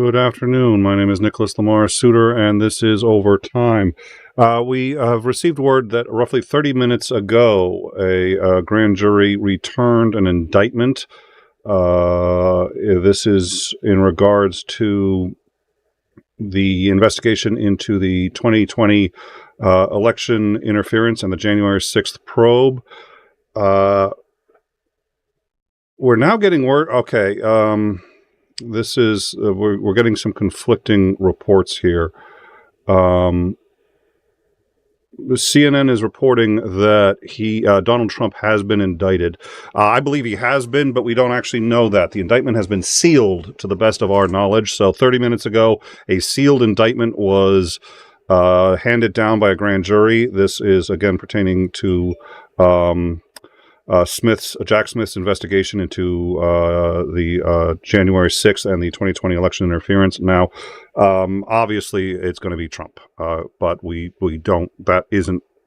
Good afternoon. My name is Nicholas Lamar Suter, and this is Overtime. We have received word that roughly 30 minutes ago, a grand jury returned an indictment. This is in regards to the investigation into the 2020 election interference and the January 6th probe. We're now getting word. Okay. This is we're getting some conflicting reports here. CNN is reporting that Donald Trump has been indicted. I believe he has been, but we don't actually know that. The indictment has been sealed to the best of our knowledge. So 30 minutes ago, a sealed indictment was handed down by a grand jury. This is again pertaining to Jack Smith's investigation into the January 6th and the 2020 election interference. Now, obviously, it's going to be Trump, but we don't.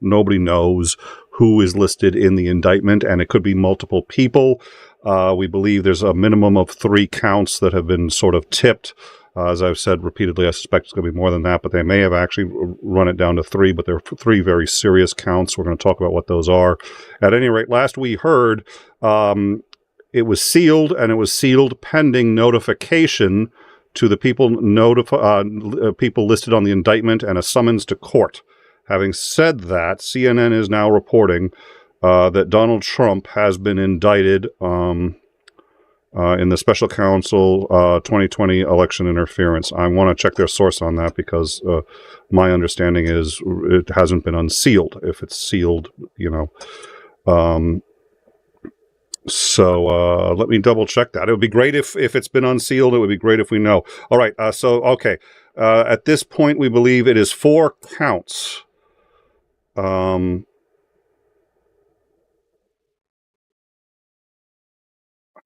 Nobody knows who is listed in the indictment, and it could be multiple people. We believe there's a minimum of 3 counts that have been sort of tipped. As I've said repeatedly, I suspect it's going to be more than that, but they may have actually run it down to 3, but there are 3 very serious counts. We're going to talk about what those are. At any rate, last we heard, it was sealed, and it was sealed pending notification to the people people listed on the indictment and a summons to court. Having said that, CNN is now reporting that Donald Trump has been indicted in the special counsel 2020 election interference. I want to check their source on that because my understanding is it hasn't been unsealed. If it's sealed, so let me double check that. It would be great if it's been unsealed. It would be great if we know. All right. Okay. At this point, we believe it is 4 counts.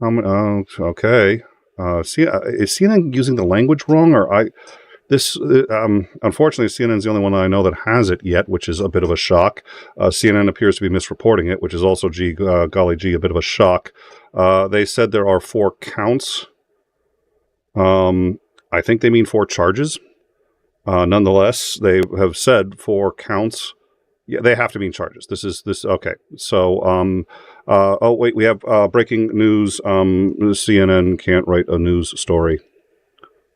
Okay. Is CNN using the language wrong, or unfortunately, CNN is the only one I know that has it yet, which is a bit of a shock. CNN appears to be misreporting it, which is also, golly gee, a bit of a shock. They said there are 4 counts. I think they mean 4 charges. Nonetheless, they have said 4 counts. Yeah, they have to mean charges. Okay. So, wait, we have breaking news. CNN can't write a news story.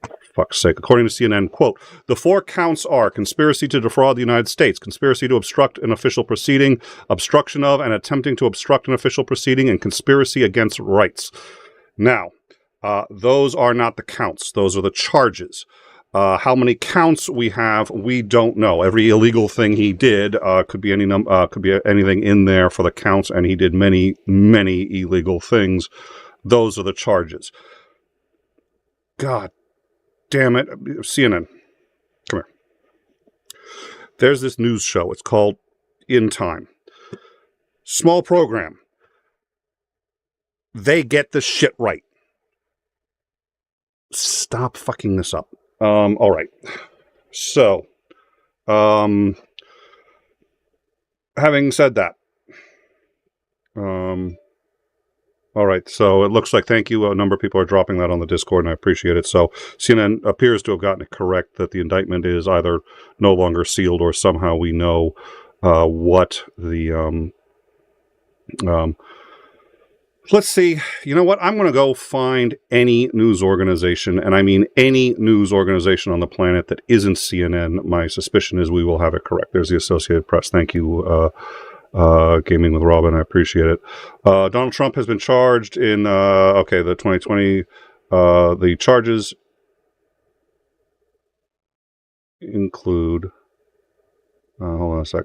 For fuck's sake. According to CNN, quote, the 4 counts are conspiracy to defraud the United States, conspiracy to obstruct an official proceeding, obstruction of and attempting to obstruct an official proceeding, and conspiracy against rights. Now, those are not the counts. Those are the charges. How many counts we have, we don't know. Every illegal thing he did could be anything in there for the counts, and he did many, many illegal things. Those are the charges. God damn it. CNN, come here. There's this news show. It's called In Time. Small program. They get the shit right. Stop fucking this up. All right. So, having said that, all right. So it looks like, thank you. A number of people are dropping that on the Discord, and I appreciate it. So CNN appears to have gotten it correct that the indictment is either no longer sealed or somehow we know, what the, let's see. You know what? I'm going to go find any news organization, and I mean any news organization on the planet that isn't CNN. My suspicion is we will have it correct. There's the Associated Press. Thank you, Gaming with Robin. I appreciate it. Donald Trump has been charged in, the 2020, the charges include, hold on a sec.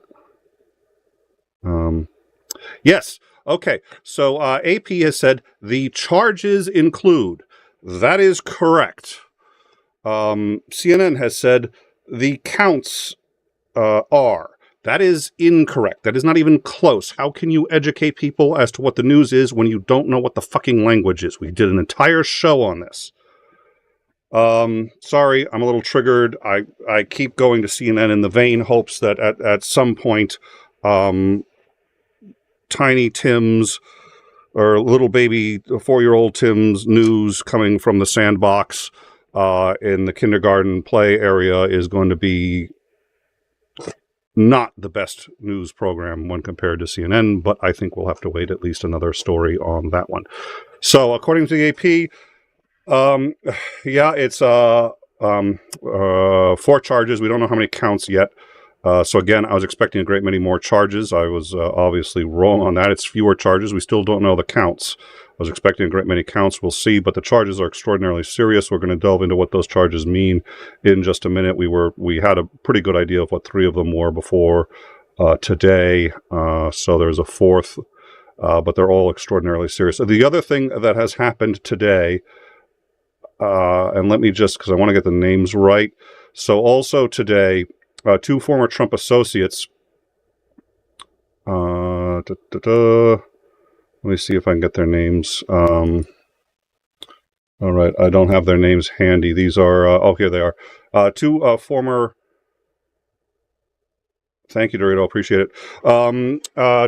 Yes. Okay, so AP has said the charges include. That is correct. CNN has said the counts are. That is incorrect. That is not even close. How can you educate people as to what the news is when you don't know what the fucking language is? We did an entire show on this. Sorry, I'm a little triggered. I keep going to CNN in the vain hopes that at some point, Tiny Tim's or little baby 4-year-old Tim's news coming from the sandbox in the kindergarten play area is going to be not the best news program when compared to CNN, but I think we'll have to wait at least another story on that one. So, according to the AP, yeah, it's 4 charges. We don't know how many counts yet. So again, I was expecting a great many more charges. I was obviously wrong on that. It's fewer charges. We still don't know the counts. I was expecting a great many counts. We'll see, but the charges are extraordinarily serious. We're going to delve into what those charges mean in just a minute. We had a pretty good idea of what 3 of them were before today. So there's a 4th, but they're all extraordinarily serious. The other thing that has happened today, and let me just, because I want to get the names right. So also today, 2 former Trump associates, let me see if I can get their names. All right, I don't have their names handy. These are, oh, here they are. 2 former, thank you, Dorito, appreciate it.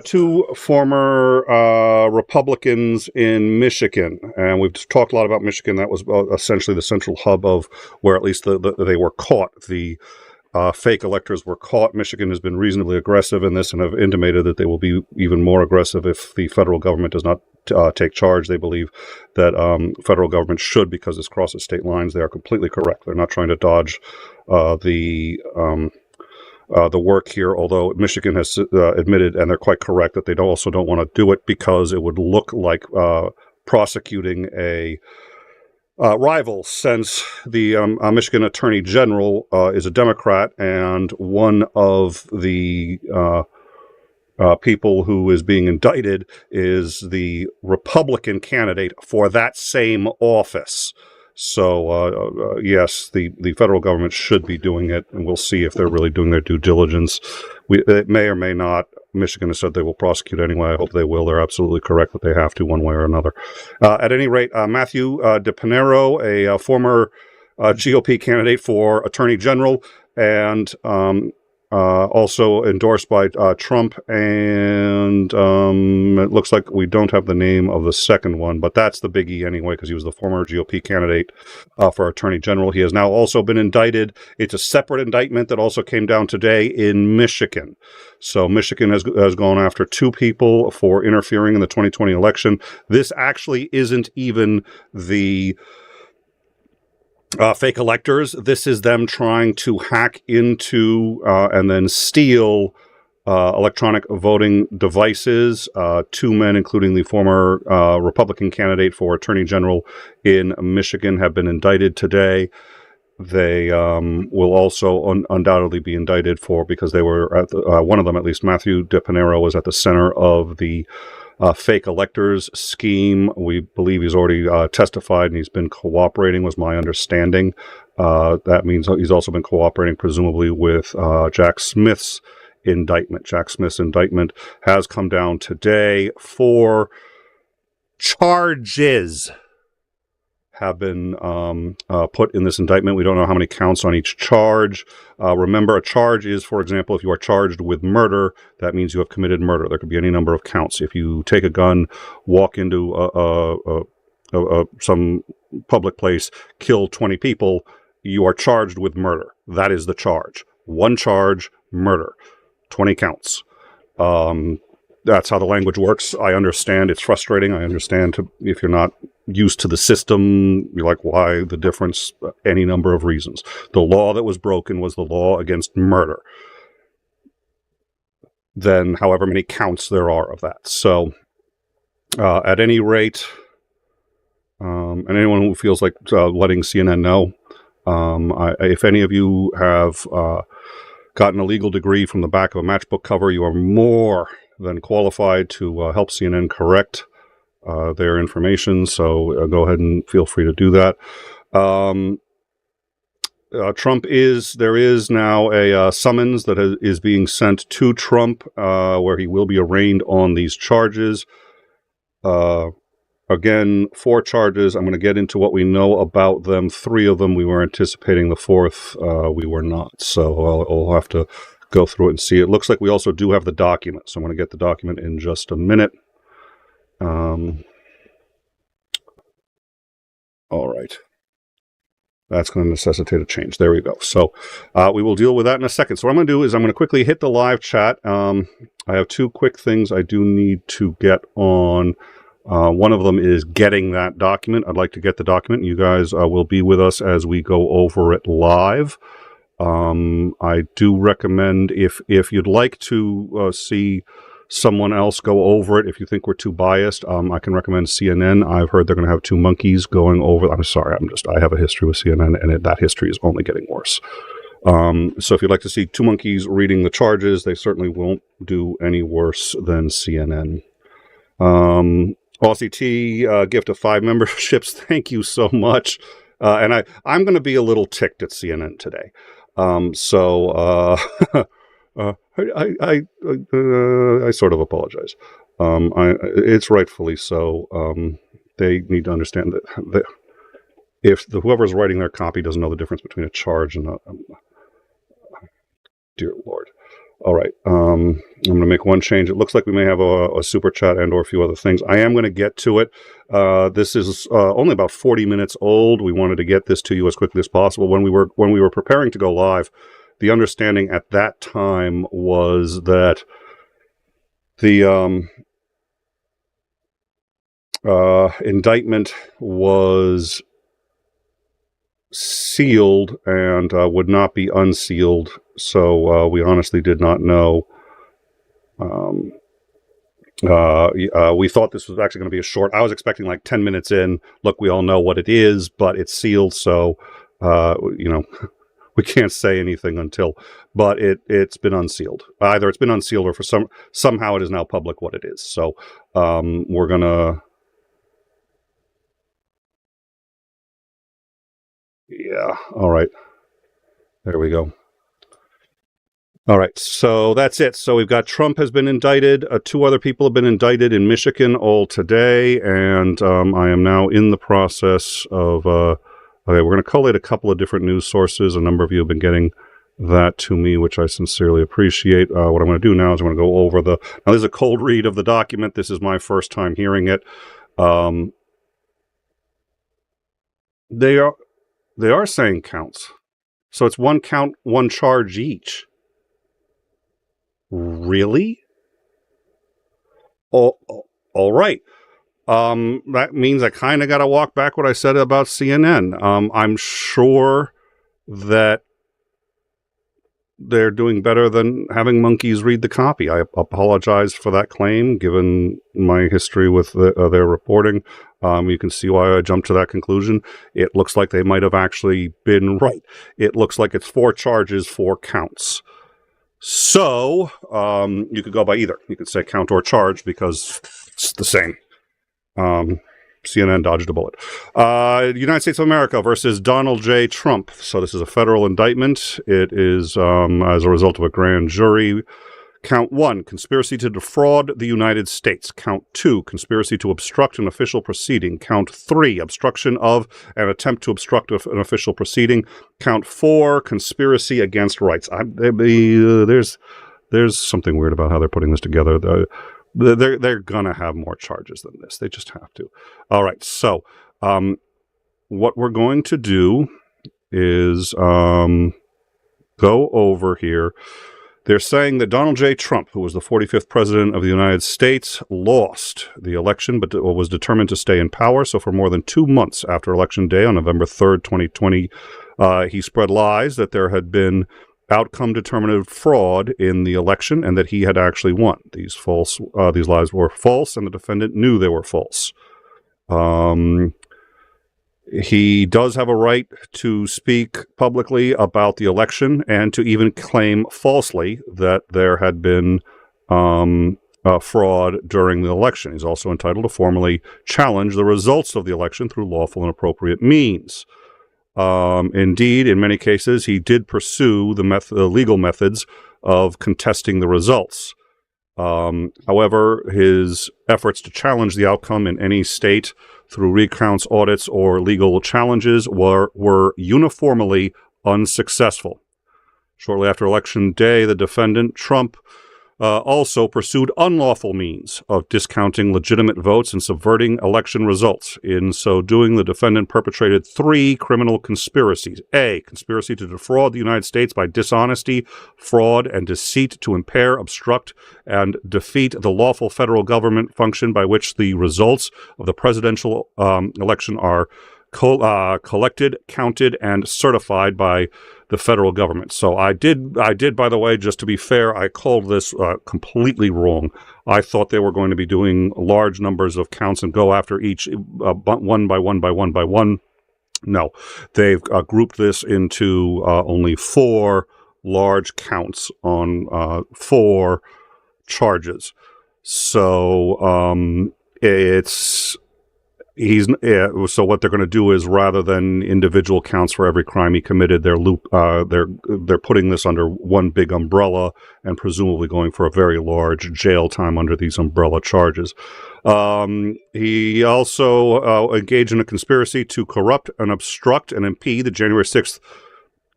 2 former Republicans in Michigan, and we've talked a lot about Michigan. That was essentially the central hub of where at least they were caught. The fake electors were caught. Michigan has been reasonably aggressive in this and have intimated that they will be even more aggressive if the federal government does not take charge. They believe that federal government should, because this crosses state lines. They are completely correct. They're not trying to dodge the work here, although Michigan has admitted, and they're quite correct, that they also don't want to do it because it would look like prosecuting a rival, since the Michigan Attorney General is a Democrat, and one of the people who is being indicted is the Republican candidate for that same office. So, yes, the federal government should be doing it, and we'll see if they're really doing their due diligence. It may or may not. Michigan has said they will prosecute anyway. I hope they will. They're absolutely correct that they have to one way or another. At any rate, Matthew DePinero, a former GOP candidate for Attorney General, and also endorsed by Trump, and it looks like we don't have the name of the second one, but that's the biggie anyway, because he was the former GOP candidate for Attorney General. He has now also been indicted. It's a separate indictment that also came down today in Michigan. So Michigan has gone after 2 people for interfering in the 2020 election. This actually isn't even the fake electors. This is them trying to hack into and then steal electronic voting devices. 2 men, including the former Republican candidate for Attorney General in Michigan, have been indicted today. They will also undoubtedly be indicted because they were at one of them, at least Matthew DePinero, was at the center of the fake electors scheme. We believe he's already testified and he's been cooperating, was my understanding. That means he's also been cooperating, presumably, with Jack Smith's indictment. Jack Smith's indictment has come down today. 4 charges have been put in this indictment. We don't know how many counts on each charge. Remember, a charge is, for example, if you are charged with murder, that means you have committed murder. There could be any number of counts. If you take a gun, walk into some public place, kill 20 people, you are charged with murder. That is the charge. 1 charge, murder. 20 counts. That's how the language works. I understand it's frustrating. I understand if you're not used to the system, you're like, why the difference? Any number of reasons. The law that was broken was the law against murder. Then however many counts there are of that. So at any rate, and anyone who feels like letting CNN know, if any of you have gotten a legal degree from the back of a matchbook cover, you are more than qualified to help CNN correct their information. So go ahead and feel free to do that. There is now a summons that is being sent to Trump, where he will be arraigned on these charges. Again, 4 charges. I'm going to get into what we know about them. 3 of them we were anticipating. The 4th we were not. So I'll have to go through it and see. It looks like we also do have the document. So I'm going to get the document in just a minute. All right. That's going to necessitate a change. There we go. So we will deal with that in a second. So what I'm going to do is I'm going to quickly hit the live chat. I have two quick things I do need to get on. One of them is getting that document. I'd like to get the document. You guys will be with us as we go over it live. I do recommend if you'd like to see someone else go over it, if you think we're too biased, I can recommend CNN. I've heard they're going to have two monkeys going over. I'm sorry, I have a history with CNN, and that history is only getting worse. So if you'd like to see two monkeys reading the charges, they certainly won't do any worse than CNN. Aussie T, gift of 5 memberships. Thank you so much. And I'm going to be a little ticked at CNN today. I sort of apologize. It's rightfully so. They need to understand that if whoever's writing their copy doesn't know the difference between a charge and dear Lord. All right. I'm going to make one change. It looks like we may have a super chat and or a few other things. I am going to get to it. This is only about 40 minutes old. We wanted to get this to you as quickly as possible. When we were preparing to go live, the understanding at that time was that the indictment was sealed and would not be unsealed. So we honestly did not know. We thought this was actually going to be a short. I was expecting like 10 minutes in. Look, we all know what it is, but it's sealed. So, we can't say anything until, but it's been unsealed. Either it's been unsealed or somehow it is now public what it is. So, we're going to, yeah. All right. There we go. All right, so that's it. So we've got Trump has been indicted. 2 other people have been indicted in Michigan all today, and I am now in the process of. Okay, we're going to collate a couple of different news sources. A number of you have been getting that to me, which I sincerely appreciate. What I'm going to do now is I'm going to go over the. Now, this is a cold read of the document. This is my first time hearing it. They are saying counts, so it's 1 count, 1 charge each. Really? Oh, all right. That means I kind of got to walk back what I said about CNN. I'm sure that they're doing better than having monkeys read the copy. I apologize for that claim, given my history with their reporting. You can see why I jumped to that conclusion. It looks like they might have actually been right. It looks like it's 4 charges, 4 counts. So, you could go by either. You could say count or charge because it's the same. CNN dodged a bullet. United States of America versus Donald J. Trump. So this is a federal indictment. It is as a result of a grand jury. Count 1, conspiracy to defraud the United States. Count 2, conspiracy to obstruct an official proceeding. Count 3, obstruction of an attempt to obstruct an official proceeding. Count 4, conspiracy against rights. There's something weird about how they're putting this together. They're gonna have more charges than this. They just have to. All right. So, what we're going to do is go over here. They're saying that Donald J. Trump, who was the 45th president of the United States, lost the election, but was determined to stay in power. So for more than 2 months after Election Day on November 3rd, 2020, he spread lies that there had been outcome-determinative fraud in the election and that he had actually won. These lies were false, and the defendant knew they were false. He does have a right to speak publicly about the election and to even claim falsely that there had been fraud during the election. He's also entitled to formally challenge the results of the election through lawful and appropriate means. Indeed, in many cases, he did pursue the legal methods of contesting the results. However, his efforts to challenge the outcome in any state through recounts, audits, or legal challenges were uniformly unsuccessful. Shortly after Election Day, the defendant, Trump, also pursued unlawful means of discounting legitimate votes and subverting election results. In so doing, the defendant perpetrated 3 criminal conspiracies. A, conspiracy to defraud the United States by dishonesty, fraud, and deceit to impair, obstruct, and defeat the lawful federal government function by which the results of the presidential election are collected, counted, and certified by the federal government. So I did, by the way, just to be fair, I called this completely wrong. I thought they were going to be doing large numbers of counts and go after each one by one by one by one. No, they've grouped this into only 4 large counts on 4 charges. So so what they're going to do is, rather than individual counts for every crime he committed, they're putting this under one big umbrella and presumably going for a very large jail time under these umbrella charges. He also engaged in a conspiracy to corrupt and obstruct and impede the January 6th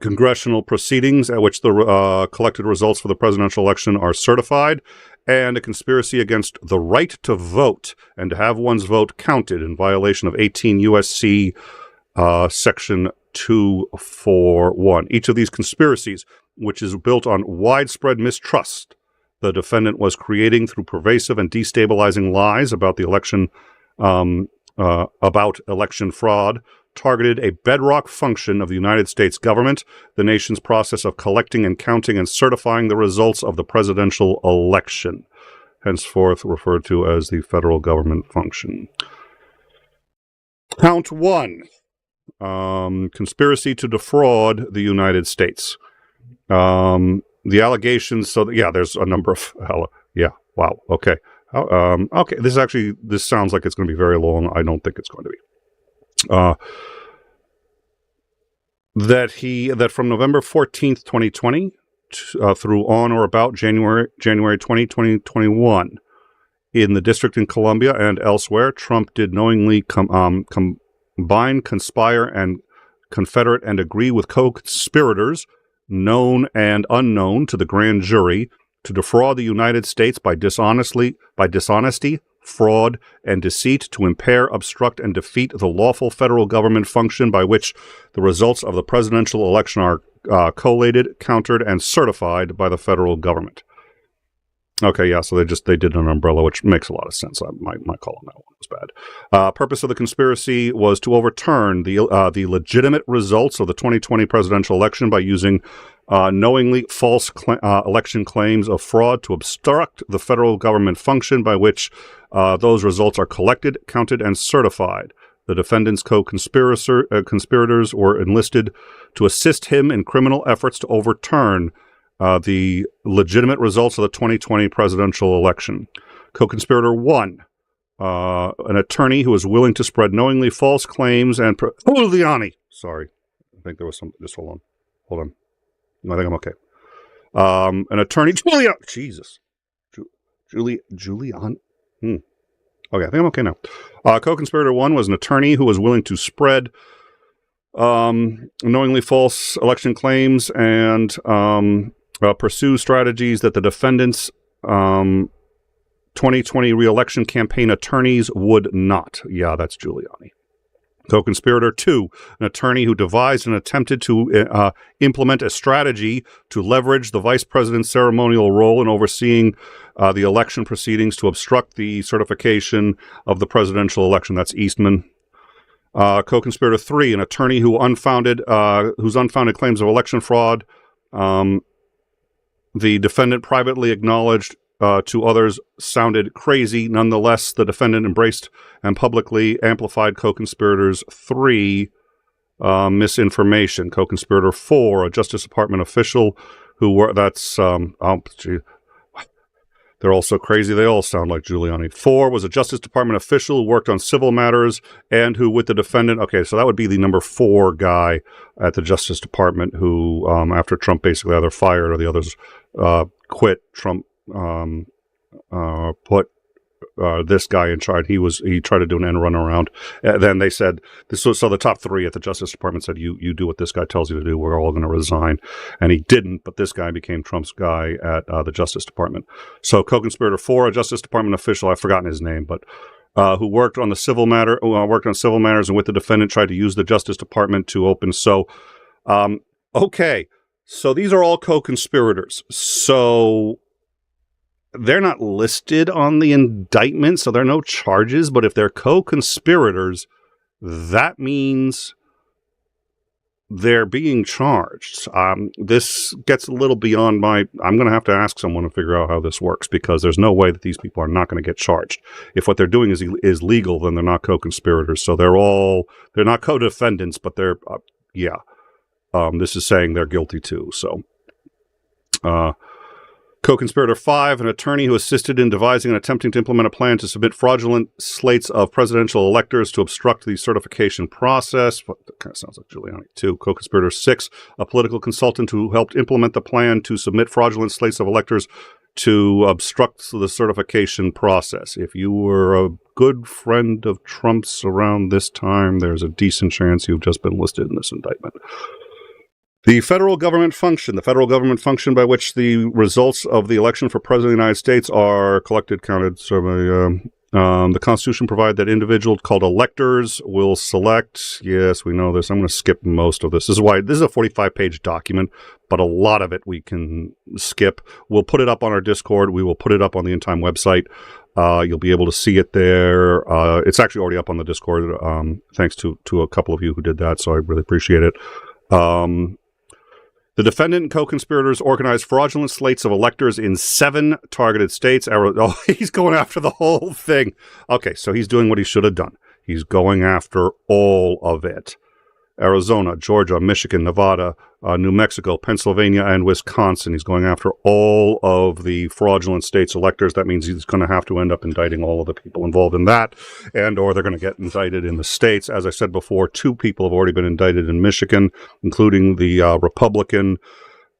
congressional proceedings at which the collected results for the presidential election are certified, and a conspiracy against the right to vote and to have one's vote counted in violation of 18 U.S.C. Section 241. Each of these conspiracies, which is built on widespread mistrust the defendant was creating through pervasive and destabilizing lies about the election, about election fraud, targeted a bedrock function of the United States government, the nation's process of collecting and counting and certifying the results of the presidential election, henceforth referred to as the federal government function. Count 1, conspiracy to defraud the United States. The allegations, so yeah, there's a number of, wow, okay. Okay, this sounds like it's going to be very long. I don't think it's going to be. That from November 14th, 2020 through on or about January 20, 2021, in the District in Columbia and elsewhere, Trump did knowingly combine, conspire, and confederate and agree with co-conspirators, known and unknown to the grand jury, to defraud the United States by dishonesty, fraud, and deceit, to impair, obstruct, and defeat the lawful federal government function by which the results of the presidential election are collated, countered, and certified by the federal government. Okay, yeah, so they did an umbrella, which makes a lot of sense. My call on that one was bad. Purpose of the conspiracy was to overturn the legitimate results of the 2020 presidential election by using knowingly false election claims of fraud to obstruct the federal government function by which those results are collected, counted, and certified. The defendant's conspirators were enlisted to assist him in criminal efforts to overturn the legitimate results of the 2020 presidential election. Co-conspirator 1, an attorney who is willing to spread knowingly false claims and... Giuliani! Sorry. I think there was some... Just hold on. No, I think I'm okay. An attorney... Giuliani! Jesus. Giuliani? Okay, I think I'm okay now. Co-conspirator 1 was an attorney who was willing to spread knowingly false election claims and pursue strategies that the defendant's 2020 re-election campaign attorneys would not. Yeah, that's Giuliani. Co-conspirator 2, an attorney who devised and attempted to implement a strategy to leverage the vice president's ceremonial role in overseeing the election proceedings to obstruct the certification of the presidential election. That's Eastman. Co-conspirator 3, an attorney whose unfounded claims of election fraud the defendant privately acknowledged to others sounded crazy. Nonetheless, the defendant embraced and publicly amplified co-conspirators 3 misinformation. Co-conspirator 4, a Justice Department official who were, they're all so crazy, they all sound like Giuliani. 4 was a Justice Department official who worked on civil matters and who, with the defendant, okay, so that would be the number 4 guy at the Justice Department who, after Trump basically either fired or the others quit, Trump put this guy in charge. He tried to do an end run around. Then they said this was so the top three at the Justice Department said you do what this guy tells you to do. We're all going to resign, and he didn't. But this guy became Trump's guy at the Justice Department. So co-conspirator 4, a Justice Department official, I've forgotten his name, but who worked on civil matters and with the defendant tried to use the Justice Department to open. So okay, so these are all co-conspirators. So they're not listed on the indictment, so there are no charges. But if they're co-conspirators, that means they're being charged. This gets a little beyond I'm going to have to ask someone to figure out how this works, because there's no way that these people are not going to get charged. If what they're doing is legal, then they're not co-conspirators. So they're not co-defendants, but they're, this is saying they're guilty too. So, co-conspirator 5, an attorney who assisted in devising and attempting to implement a plan to submit fraudulent slates of presidential electors to obstruct the certification process. That kind of sounds like Giuliani too. Co-conspirator 6, a political consultant who helped implement the plan to submit fraudulent slates of electors to obstruct the certification process. If you were a good friend of Trump's around this time, there's a decent chance you've just been listed in this indictment. The federal government function by which the results of the election for president of the United States are collected, counted, surveyed. The Constitution provides that individuals called electors will select. Yes, we know this. I'm going to skip most of this. This is a 45-page document, but a lot of it we can skip. We'll put it up on our Discord. We will put it up on the In Time website. You'll be able to see it there. It's actually already up on the Discord, thanks to a couple of you who did that, so I really appreciate it. The defendant and co-conspirators organized fraudulent slates of electors in 7 targeted states. Oh, he's going after the whole thing. Okay, so he's doing what he should have done. He's going after all of it. Arizona, Georgia, Michigan, Nevada, New Mexico, Pennsylvania, and Wisconsin. He's going after all of the fraudulent states' electors. That means he's going to have to end up indicting all of the people involved in that, or they're going to get indicted in the states. As I said before, 2 people have already been indicted in Michigan, including the Republican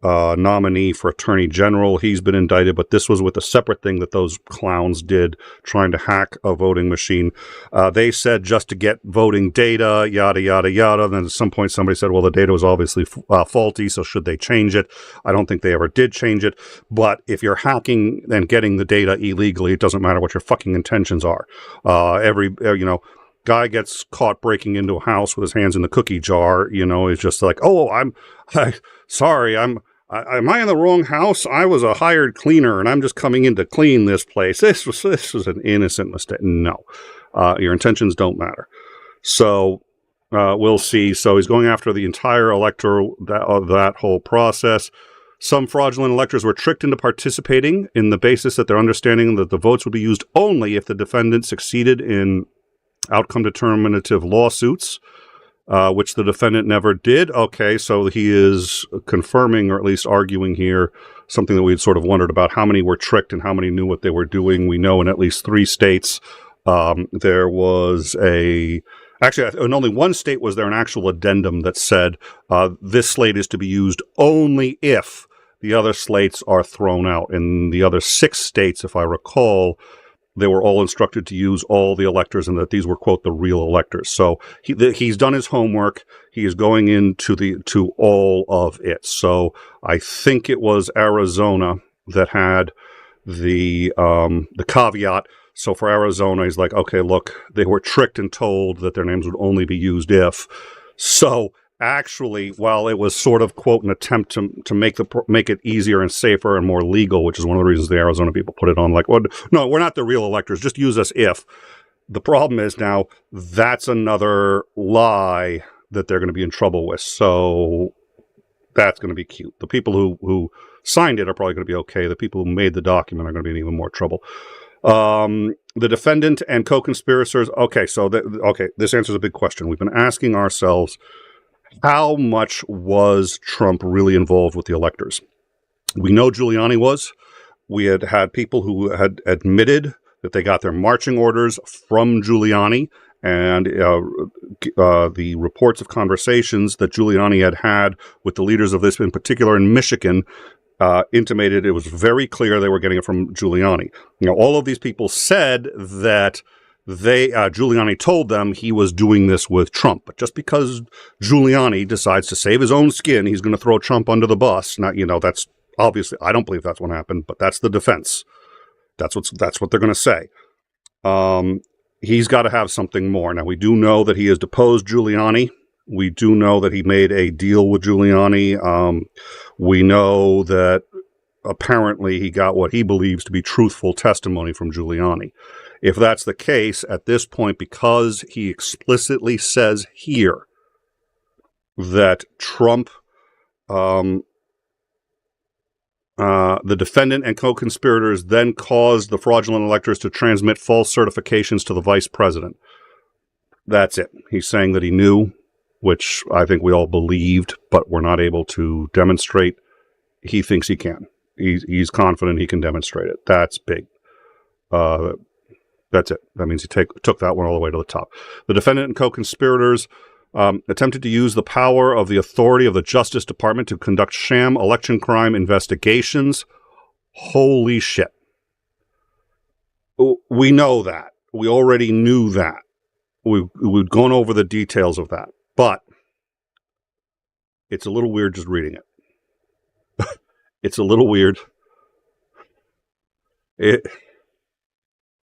nominee for Attorney General. He's been indicted, but this was with a separate thing that those clowns did, trying to hack a voting machine. They said just to get voting data, yada, yada, yada. Then at some point somebody said, well, the data was obviously faulty, so should they change it? I don't think they ever did change it. But if you're hacking and getting the data illegally, it doesn't matter what your fucking intentions are. Guy gets caught breaking into a house with his hands in the cookie jar, is just like, sorry, am I in the wrong house? I was a hired cleaner and I'm just coming in to clean this place. This was an innocent mistake. No, your intentions don't matter. So we'll see. So he's going after the entire electoral, that whole process. Some fraudulent electors were tricked into participating in the basis that their understanding that the votes would be used only if the defendant succeeded in outcome determinative lawsuits, which the defendant never did. Okay, so he is confirming, or at least arguing here, something that we had sort of wondered about: how many were tricked and how many knew what they were doing. We know in at least 3 states there was actually, in only 1 state was there an actual addendum that said this slate is to be used only if the other slates are thrown out. In the other 6 states, if I recall, they were all instructed to use all the electors and that these were, quote, the real electors. So he's done his homework. He is going into all of it. So I think it was Arizona that had the caveat. So for Arizona, he's like, okay, look, they were tricked and told that their names would only be used if. So actually, while it was sort of, quote, an attempt to make it easier and safer and more legal, which is one of the reasons the Arizona people put it on, like, well, no, we're not the real electors, just use us if. The problem is now that's another lie that they're going to be in trouble with. So that's going to be cute. The people who signed it are probably going to be okay. The people who made the document are going to be in even more trouble. The defendant and co-conspirators. Okay, so this answers a big question. We've been asking ourselves, how much was Trump really involved with the electors? We know Giuliani was. We had people who had admitted that they got their marching orders from Giuliani, and the reports of conversations that Giuliani had with the leaders of this, in particular in Michigan, intimated it was very clear they were getting it from Giuliani. All of these people said that Giuliani told them he was doing this with Trump. But just because Giuliani decides to save his own skin, he's going to throw Trump under the bus. Now, that's obviously, I don't believe that's what happened, but that's the defense. That's what they're going to say. He's got to have something more. Now, we do know that he has deposed Giuliani. We do know that he made a deal with Giuliani. We know that apparently he got what he believes to be truthful testimony from Giuliani. If that's the case, at this point, because he explicitly says here that Trump, the defendant and co-conspirators then caused the fraudulent electors to transmit false certifications to the vice president. That's it. He's saying that he knew, which I think we all believed, but we're not able to demonstrate. He thinks he can. He's confident he can demonstrate it. That's big. That's it. That means he took that one all the way to the top. The defendant and co-conspirators attempted to use the power of the authority of the Justice Department to conduct sham election crime investigations. Holy shit. We know that. We already knew that. We've gone over the details of that. But it's a little weird just reading it. It's a little weird.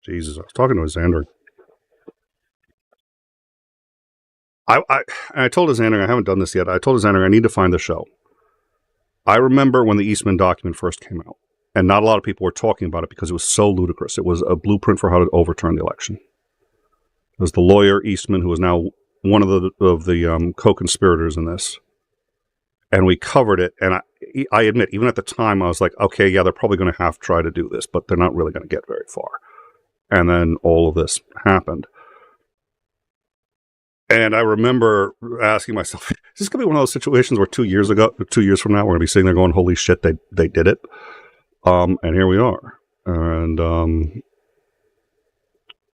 Jesus, I was talking to Xander. I told Xander, I haven't done this yet. I told Xander I need to find the show. I remember when the Eastman document first came out, and not a lot of people were talking about it because it was so ludicrous. It was a blueprint for how to overturn the election. It was the lawyer Eastman, who is now one of the co-conspirators in this, and we covered it. And I admit, even at the time, I was like, okay, yeah, they're probably going to have to try to do this, but they're not really going to get very far. And then all of this happened. And I remember asking myself, is this going to be one of those situations where 2 years from now, we're going to be sitting there going, holy shit, they did it. And here we are. And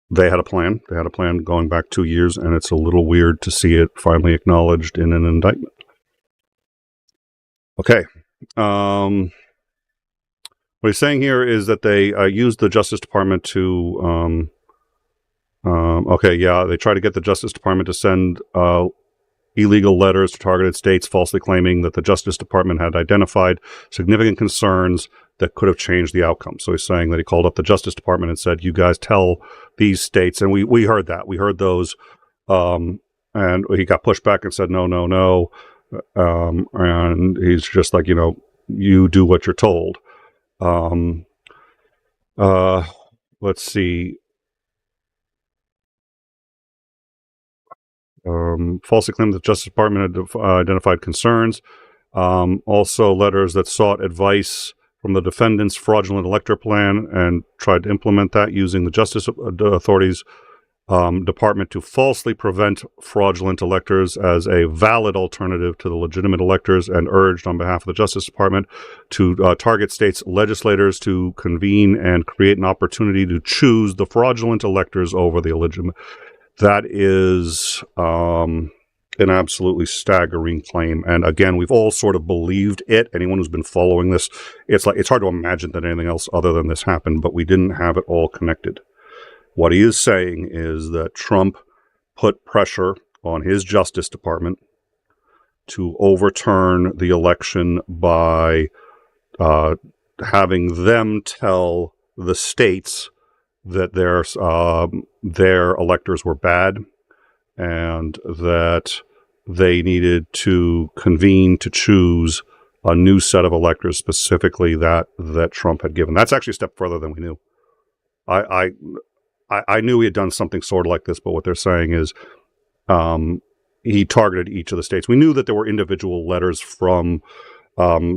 they had a plan. They had a plan going back 2 years, and it's a little weird to see it finally acknowledged in an indictment. Okay. What he's saying here is that they used the Justice Department to, they tried to get the Justice Department to send illegal letters to targeted states, falsely claiming that the Justice Department had identified significant concerns that could have changed the outcome. So he's saying that he called up the Justice Department and said, you guys tell these states, and we heard that. We heard those, and he got pushed back and said, no. And he's just like, you do what you're told. Let's see. Falsely claimed that the Justice Department had identified concerns. Also letters that sought advice from the defendant's fraudulent elector plan and tried to implement that using the Justice Authorities Department to falsely prevent fraudulent electors as a valid alternative to the legitimate electors, and urged on behalf of the Justice Department to target states' legislators to convene and create an opportunity to choose the fraudulent electors over the illegitimate. That is an absolutely staggering claim. And again, we've all sort of believed it. Anyone who's been following this, it's hard to imagine that anything else other than this happened, but we didn't have it all connected. What he is saying is that Trump put pressure on his Justice Department to overturn the election by having them tell the states that their electors were bad and that they needed to convene to choose a new set of electors, specifically that Trump had given. That's actually a step further than we knew. I knew he had done something sort of like this, but what they're saying is he targeted each of the states. We knew that there were individual letters from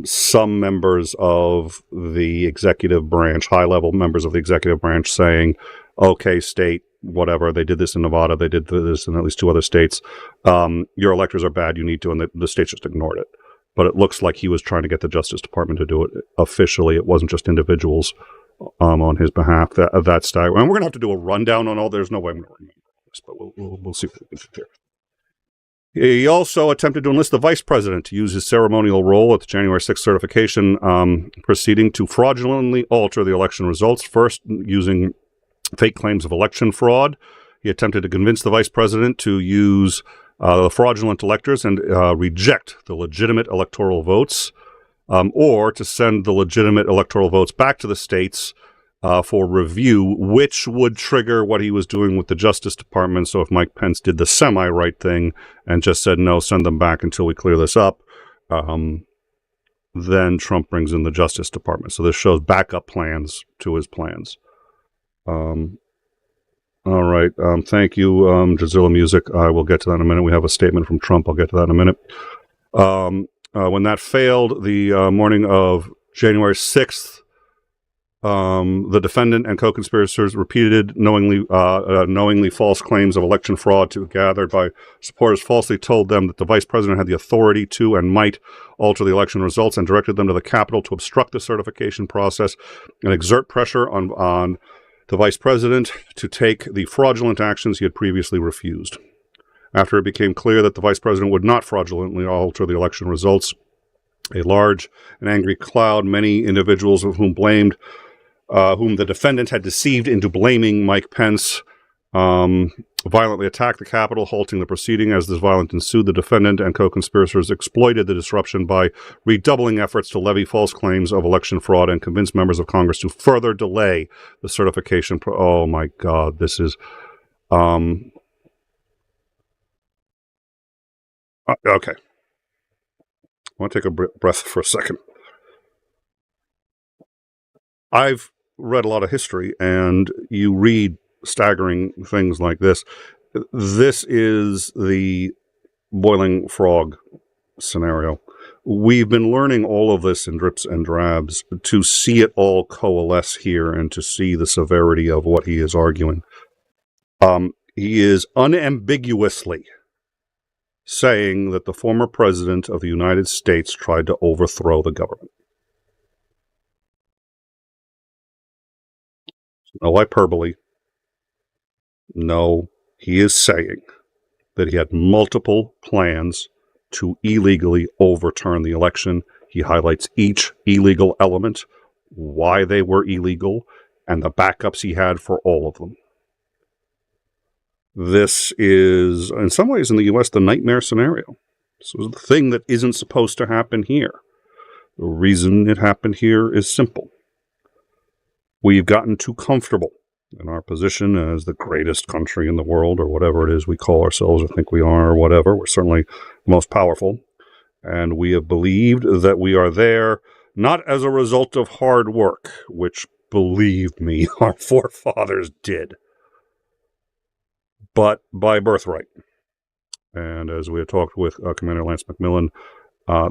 some members of the executive branch, high-level members of the executive branch, saying, okay, state, whatever, they did this in Nevada, they did this in at least 2 other states. Your electors are bad, you need to, and the states just ignored it. But it looks like he was trying to get the Justice Department to do it officially. It wasn't just individuals on his behalf. That's staggering. And we're going to have to do a rundown on all. There's no way I'm going to remember this, but we'll see what we can do here. He also attempted to enlist the vice president to use his ceremonial role at the January 6th certification proceeding to fraudulently alter the election results, first using fake claims of election fraud. He attempted to convince the vice president to use the fraudulent electors and reject the legitimate electoral votes, or to send the legitimate electoral votes back to the states for review, which would trigger what he was doing with the Justice Department. So if Mike Pence did the semi-right thing and just said, no, send them back until we clear this up, then Trump brings in the Justice Department. So this shows backup plans to his plans. All right. Thank you, 𝐍𝐢𝐜𝐜𝐸. I will get to that in a minute. We have a statement from Trump. I'll get to that in a minute. When that failed, the morning of January 6th, the defendant and co-conspirators repeated knowingly false claims of election fraud gathered by supporters, falsely told them that the vice president had the authority to and might alter the election results, and directed them to the Capitol to obstruct the certification process and exert pressure on the vice president to take the fraudulent actions he had previously refused. After it became clear that the vice president would not fraudulently alter the election results, a large and angry cloud, many individuals of whom the defendant had deceived into blaming Mike Pence, violently attacked the Capitol, halting the proceeding. As this violence ensued, the defendant and co-conspirators exploited the disruption by redoubling efforts to levy false claims of election fraud and convince members of Congress to further delay the certification. Oh my God, this is... okay. I want to take a breath for a second. I've read a lot of history, and you read staggering things like this. This is the boiling frog scenario. We've been learning all of this in drips and drabs to see it all coalesce here and to see the severity of what he is arguing. He is unambiguously saying that the former president of the United States tried to overthrow the government. No hyperbole. No, he is saying that he had multiple plans to illegally overturn the election. He highlights each illegal element, why they were illegal, and the backups he had for all of them. This is, in some ways in the U.S., the nightmare scenario. This was the thing that isn't supposed to happen here. The reason it happened here is simple. We've gotten too comfortable in our position as the greatest country in the world, or whatever it is we call ourselves or think we are, or whatever. We're certainly the most powerful. And we have believed that we are there not as a result of hard work, which, believe me, our forefathers did, but by birthright. And as we had talked with Commander Lance McMillan,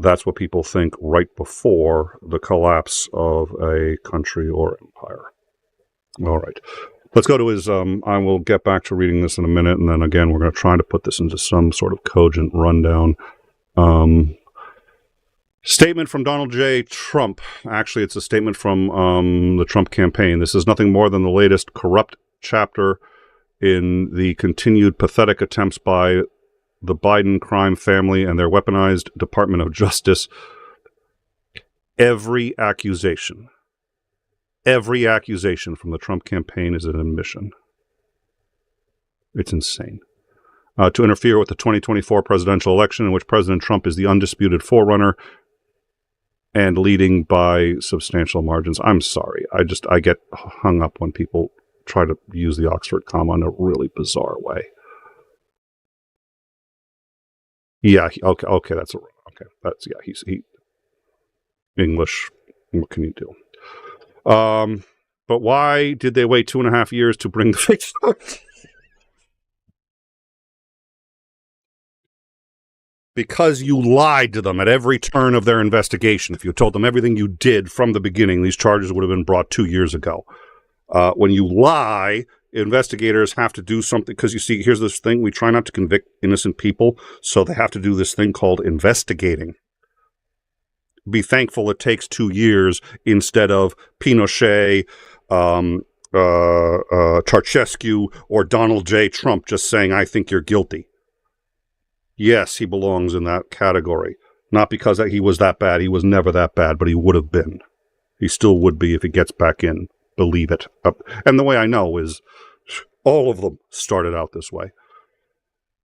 that's what people think right before the collapse of a country or empire. All right. Let's go to his, I will get back to reading this in a minute, and then again, we're going to try to put this into some sort of cogent rundown. Statement from Donald J. Trump. Actually, it's a statement from the Trump campaign. This is nothing more than the latest corrupt chapter in the continued pathetic attempts by the Biden crime family and their weaponized Department of Justice. Every accusation from the Trump campaign is an admission. It's insane. To interfere with the 2024 presidential election, in which President Trump is the undisputed forerunner and leading by substantial margins. I'm sorry. I get hung up when people try to use the Oxford comma in a really bizarre way. Yeah, okay, that's English. What can you do? But why did they wait 2.5 years to bring the fake charge? Because you lied to them at every turn of their investigation. If you told them everything you did from the beginning, these charges would have been brought 2 years ago. When you lie, investigators have to do something, because you see, here's this thing, we try not to convict innocent people, so they have to do this thing called investigating. Be thankful it takes 2 years instead of Pinochet, Ceausescu, or Donald J. Trump just saying, I think you're guilty. yes, he belongs in that category. Not because he was that bad. He was never that bad, but he would have been. He still would be if he gets back in. Believe it. And the way I know is all of them started out this way.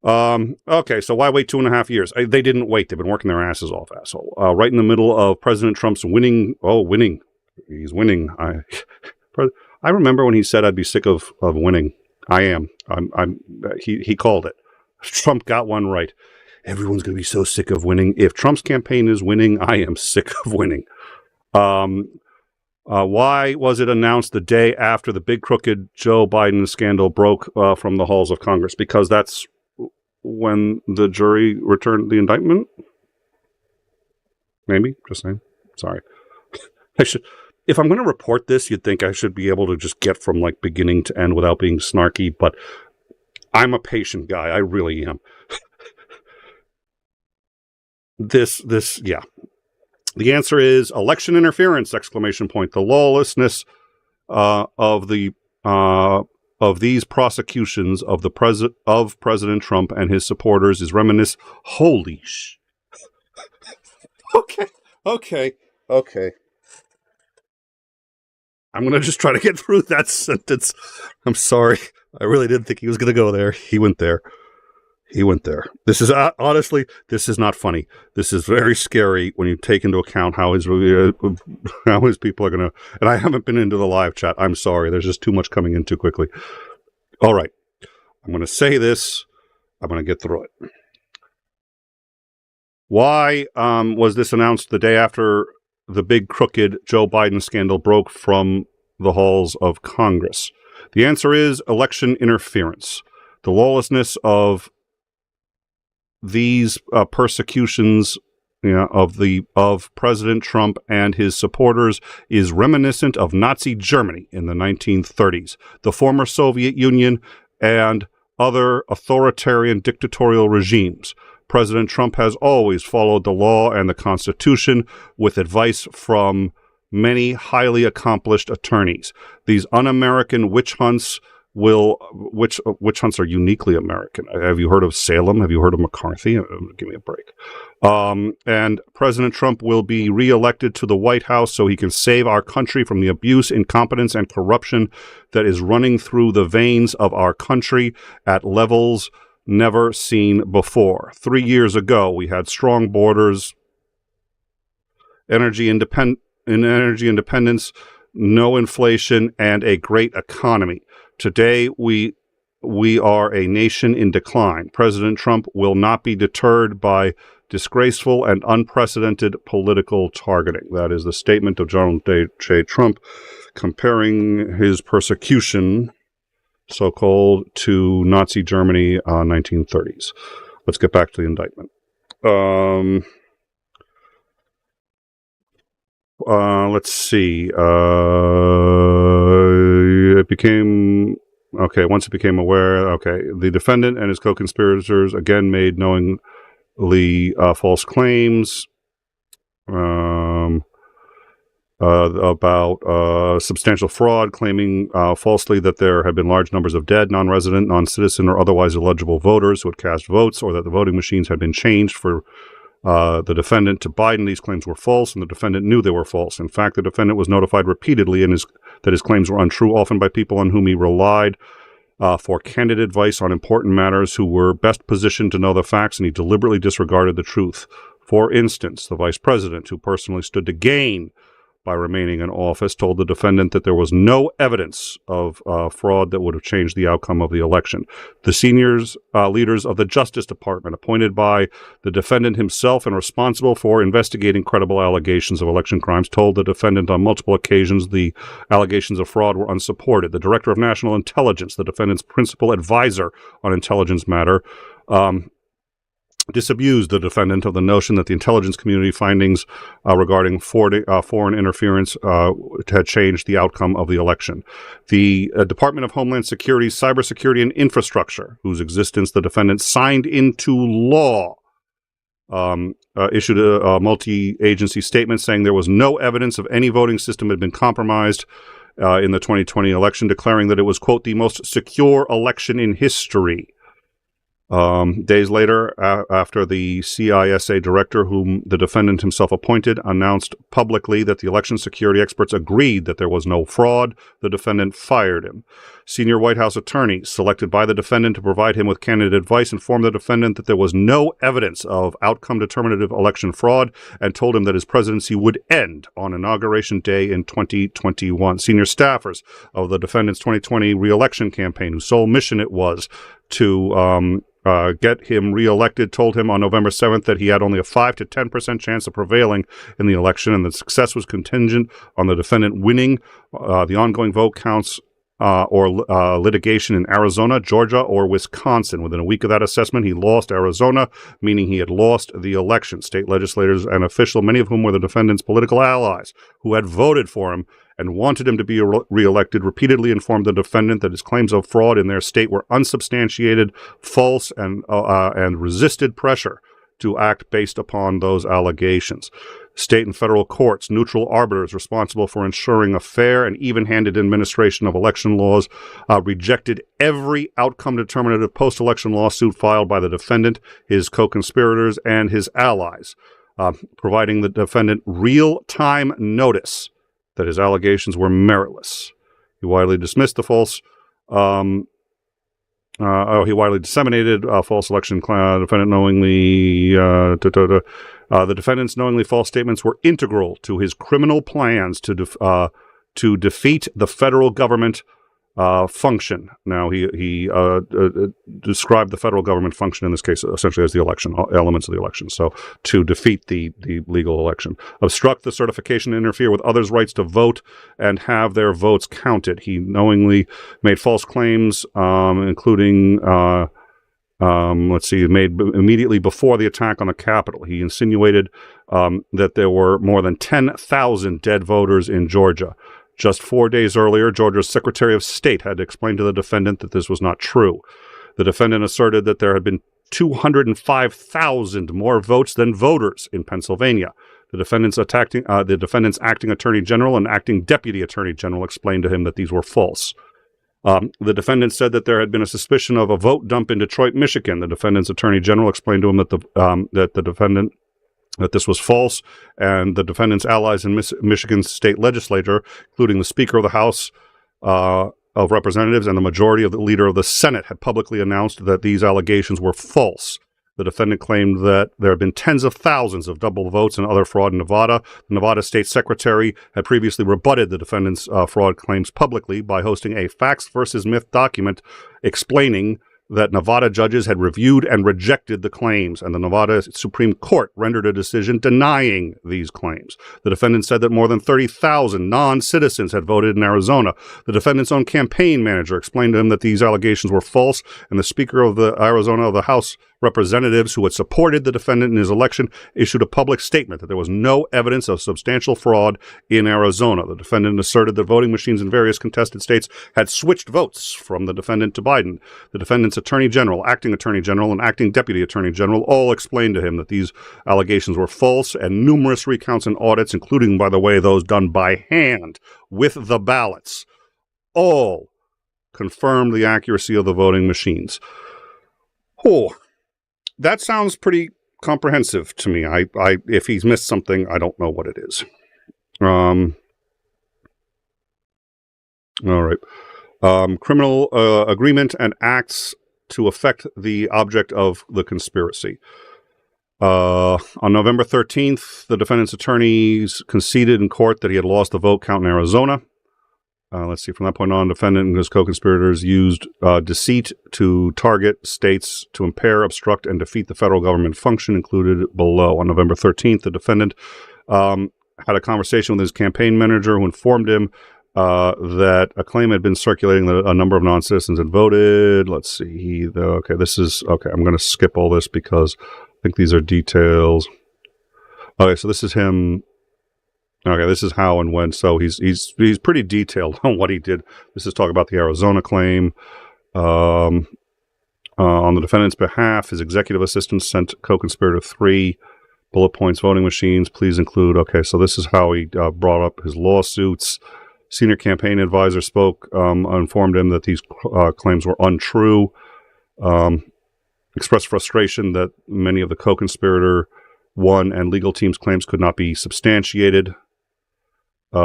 Okay, so why wait 2.5 years? They didn't wait. They've been working their asses off, asshole. Right in the middle of President Trump's winning. Oh, winning. He's winning. I remember when he said I'd be sick of winning. I am. He called it. Trump got one right. Everyone's going to be so sick of winning. If Trump's campaign is winning, I am sick of winning. Why was it announced the day after the big crooked Joe Biden scandal broke from the halls of Congress? Because that's when the jury returned the indictment? Maybe? Just saying. Sorry. If I'm going to report this, you'd think I should be able to just get from like beginning to end without being snarky, but I'm a patient guy. I really am. Yeah. The answer is election interference! ! The lawlessness of these prosecutions of President Trump and his supporters is reminiscent. Holy sh! Okay. I'm going to just try to get through that sentence. I'm sorry. I really didn't think he was going to go there. He went there. This is, honestly, this is not funny. This is very scary when you take into account how his people are going to, and I haven't been into the live chat. I'm sorry. There's just too much coming in too quickly. All right. I'm going to say this. I'm going to get through it. Why was this announced the day after the big crooked Joe Biden scandal broke from the halls of Congress? The answer is election interference. The lawlessness of these persecutions of President Trump and his supporters is reminiscent of Nazi Germany in the 1930s, the former Soviet Union, and other authoritarian dictatorial regimes. President Trump has always followed the law and the Constitution with advice from many highly accomplished attorneys. These un-American witch hunts witch hunts are uniquely American. Have you heard of Salem? Have you heard of McCarthy? Give me a break. And President Trump will be reelected to the White House so he can save our country from the abuse, incompetence, and corruption that is running through the veins of our country at levels never seen before. 3 years ago, we had strong borders, energy independence, no inflation, and a great economy. Today, we are a nation in decline. President Trump will not be deterred by disgraceful and unprecedented political targeting. That is the statement of Donald J. Trump comparing his persecution, so-called, to Nazi Germany, 1930s. Let's get back to the indictment. Let's see. Once it became aware, the defendant and his co-conspirators again made knowingly false claims about substantial fraud, claiming falsely that there had been large numbers of dead, non-resident, non-citizen, or otherwise illegible voters who had cast votes, or that the voting machines had been changed for the defendant to Biden. These claims were false, and the defendant knew they were false. In fact, the defendant was notified repeatedly that his claims were untrue, often by people on whom he relied for candid advice on important matters, who were best positioned to know the facts, and he deliberately disregarded the truth. For instance, the vice president, who personally stood to gain by remaining in office, told the defendant that there was no evidence of fraud that would have changed the outcome of the election. The senior leaders of the Justice Department, appointed by the defendant himself and responsible for investigating credible allegations of election crimes, told the defendant on multiple occasions the allegations of fraud were unsupported. The Director of National Intelligence, the defendant's principal advisor on intelligence matter, disabused the defendant of the notion that the intelligence community findings regarding foreign interference had changed the outcome of the election. The Department of Homeland Security, Cybersecurity and Infrastructure, whose existence the defendant signed into law, issued a multi-agency statement saying there was no evidence of any voting system had been compromised in the 2020 election, declaring that it was, quote, the most secure election in history. Days later, after the CISA director, whom the defendant himself appointed, announced publicly that the election security experts agreed that there was no fraud, the defendant fired him. Senior White House attorney, selected by the defendant to provide him with candidate advice, informed the defendant that there was no evidence of outcome-determinative election fraud and told him that his presidency would end on Inauguration Day in 2021. Senior staffers of the defendant's 2020 re-election campaign, whose sole mission it was to get him reelected, told him on November 7th that he had only a 5 to 10% chance of prevailing in the election and that success was contingent on the defendant winning the ongoing vote counts or litigation in Arizona, Georgia, or Wisconsin. Within a week of that assessment, he lost Arizona, meaning he had lost the election. State legislators and officials, many of whom were the defendant's political allies, who had voted for him and wanted him to be reelected, repeatedly informed the defendant that his claims of fraud in their state were unsubstantiated, false, and resisted pressure to act based upon those allegations. State and federal courts, neutral arbiters responsible for ensuring a fair and even-handed administration of election laws, rejected every outcome-determinative post-election lawsuit filed by the defendant, his co-conspirators, and his allies, providing the defendant real-time notice that his allegations were meritless. He widely dismissed the false. He widely disseminated false election claim. Defendant knowingly. The defendant's knowingly false statements were integral to his criminal plans to defeat the federal government function. Now, he described the federal government function in this case essentially as the election, elements of the election. So to defeat the legal election, obstruct the certification, interfere with others' rights to vote, and have their votes counted. He knowingly made false claims, including made immediately before the attack on the Capitol. He insinuated that there were more than 10,000 dead voters in Georgia. Just 4 days earlier, Georgia's Secretary of State had explained to the defendant that this was not true. The defendant asserted that there had been 205,000 more votes than voters in Pennsylvania. The defendant's acting attorney general and acting deputy attorney general explained to him that these were false. The defendant said that there had been a suspicion of a vote dump in Detroit, Michigan. The defendant's attorney general explained to him that this was false, and the defendant's allies in Michigan's state legislature, including the Speaker of the House of Representatives and the majority of the leader of the Senate, had publicly announced that these allegations were false. The defendant claimed that there had been tens of thousands of double votes and other fraud in Nevada. The Nevada State Secretary had previously rebutted the defendant's fraud claims publicly by hosting a facts versus myth document explaining that Nevada judges had reviewed and rejected the claims, and the Nevada Supreme Court rendered a decision denying these claims. The defendant said that more than 30,000 non-citizens had voted in Arizona. The defendant's own campaign manager explained to him that these allegations were false, and the Speaker of the House Representatives, who had supported the defendant in his election, issued a public statement that there was no evidence of substantial fraud in Arizona. The defendant asserted that voting machines in various contested states had switched votes from the defendant to Biden. The defendant's attorney general, acting attorney general, and acting deputy attorney general all explained to him that these allegations were false, and numerous recounts and audits, including, by the way, those done by hand with the ballots, all confirmed the accuracy of the voting machines. Oh, that sounds pretty comprehensive to me. If he's missed something, I don't know what it is. All right. Criminal agreement and acts to affect the object of the conspiracy. On November 13th, the defendant's attorneys conceded in court that he had lost the vote count in Arizona. Let's see, from that point on, defendant and his co-conspirators used deceit to target states to impair, obstruct, and defeat the federal government function included below. On November 13th, the defendant had a conversation with his campaign manager who informed him that a claim had been circulating that a number of non-citizens had voted. Let's see. I'm going to skip all this because I think these are details. Okay, so this is him. Okay, this is how and when. So he's pretty detailed on what he did. This is talk about the Arizona claim. On the defendant's behalf, his executive assistant sent co-conspirator 3 bullet points, voting machines. Please include. Okay, so this is how he brought up his lawsuits. Senior campaign advisor spoke, informed him that these claims were untrue. expressed frustration that many of the co-conspirator one and legal team's claims could not be substantiated.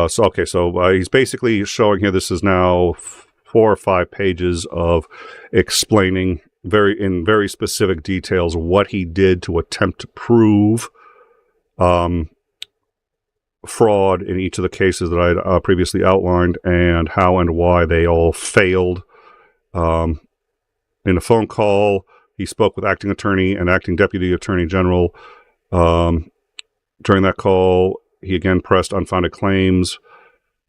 So he's basically showing here, this is now 4 or 5 pages of explaining in very specific details what he did to attempt to prove fraud in each of the cases that I had previously outlined, and how and why they all failed. In a phone call, he spoke with acting attorney and acting deputy attorney general. During that call, he again pressed unfounded claims.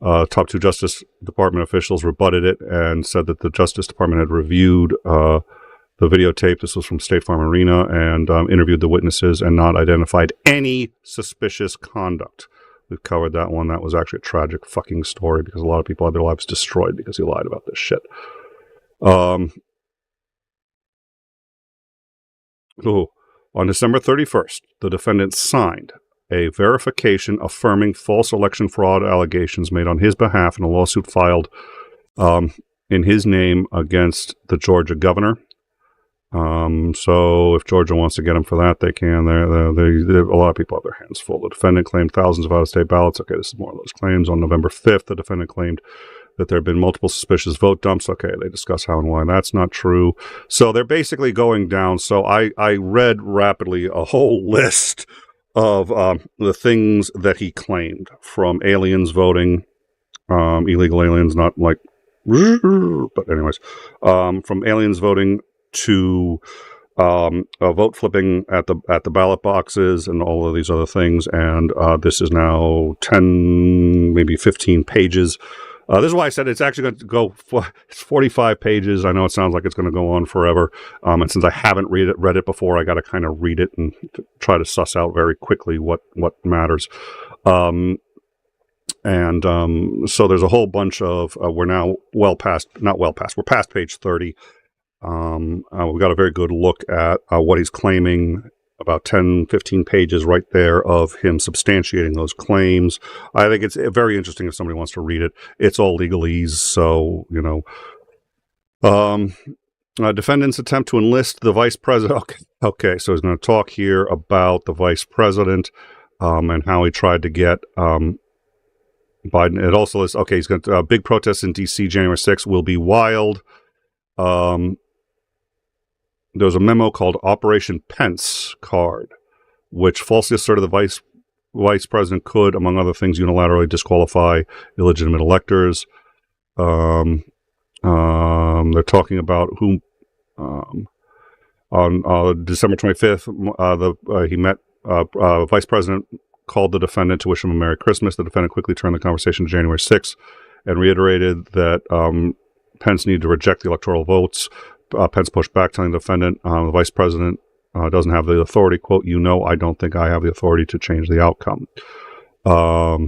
Top 2 Justice Department officials rebutted it and said that the Justice Department had reviewed the videotape. This was from State Farm Arena, and interviewed the witnesses and not identified any suspicious conduct. We've covered that one. That was actually a tragic fucking story because a lot of people had their lives destroyed because he lied about this shit. On December 31st, the defendant signed a verification affirming false election fraud allegations made on his behalf in a lawsuit filed in his name against the Georgia governor. So if Georgia wants to get him for that, they can. A lot of people have their hands full. The defendant claimed thousands of out-of-state ballots. Okay, this is more of those claims. On November 5th, the defendant claimed that there had been multiple suspicious vote dumps. Okay, they discuss how and why that's not true. So they're basically going down. So I read rapidly a whole list of the things that he claimed, from aliens voting, illegal aliens, not like, but anyways, from aliens voting to vote flipping at the ballot boxes and all of these other things. And this is now 10, maybe 15 pages. This is why I said it's actually going to go it's 45 pages. I know it sounds like it's going to go on forever. And since I haven't read it before, I got to kind of read it and try to suss out very quickly what matters. So there's a whole bunch of, we're now we're past page 30. We've got a very good look at what he's claiming, about 10, 15 pages right there of him substantiating those claims. I think it's very interesting if somebody wants to read it. It's all legalese, so, you know. Defendant's attempt to enlist the vice president. Okay, so he's going to talk here about the vice president and how he tried to get Biden. It also lists, he's going to, big protests in D.C. January 6th will be wild. There's a memo called Operation Pence Card, which falsely asserted the vice president could, among other things, unilaterally disqualify illegitimate electors. They're talking about whom on December 25th, he met vice president, called the defendant to wish him a Merry Christmas. The defendant quickly turned the conversation to January 6th and reiterated that Pence needed to reject the electoral votes. Pence pushed back, telling the defendant the vice president doesn't have the authority. Quote, I don't think I have the authority to change the outcome. All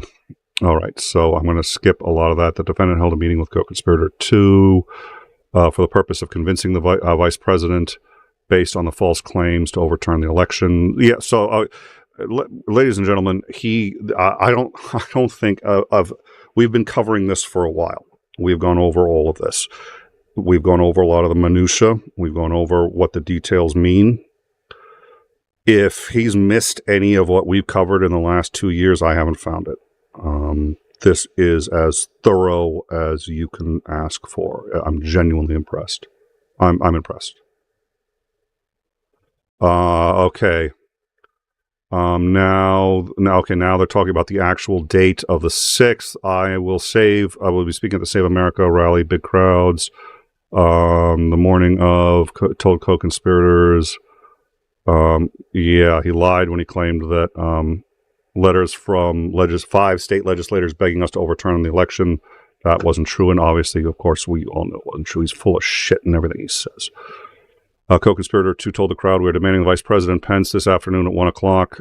right, so I'm going to skip a lot of that. The defendant held a meeting with co-conspirator 2 for the purpose of convincing the vice president based on the false claims to overturn the election. Yeah, so ladies and gentlemen, I don't think we've been covering this for a while. We've gone over all of this. We've gone over a lot of the minutia. We've gone over what the details mean. If he's missed any of what we've covered in the last 2 years, I haven't found it. This is as thorough as you can ask for. I'm genuinely impressed. I'm impressed. Okay. Now they're talking about the actual date of the 6th. I will be speaking at the Save America rally, big crowds. The morning of, told co-conspirators, he lied when he claimed that letters from 5 state legislators begging us to overturn the election, that wasn't true, and obviously, of course, we all know it wasn't true. He's full of shit in everything he says. Co-conspirator 2 told the crowd, we're demanding Vice President Pence this afternoon at 1 o'clock.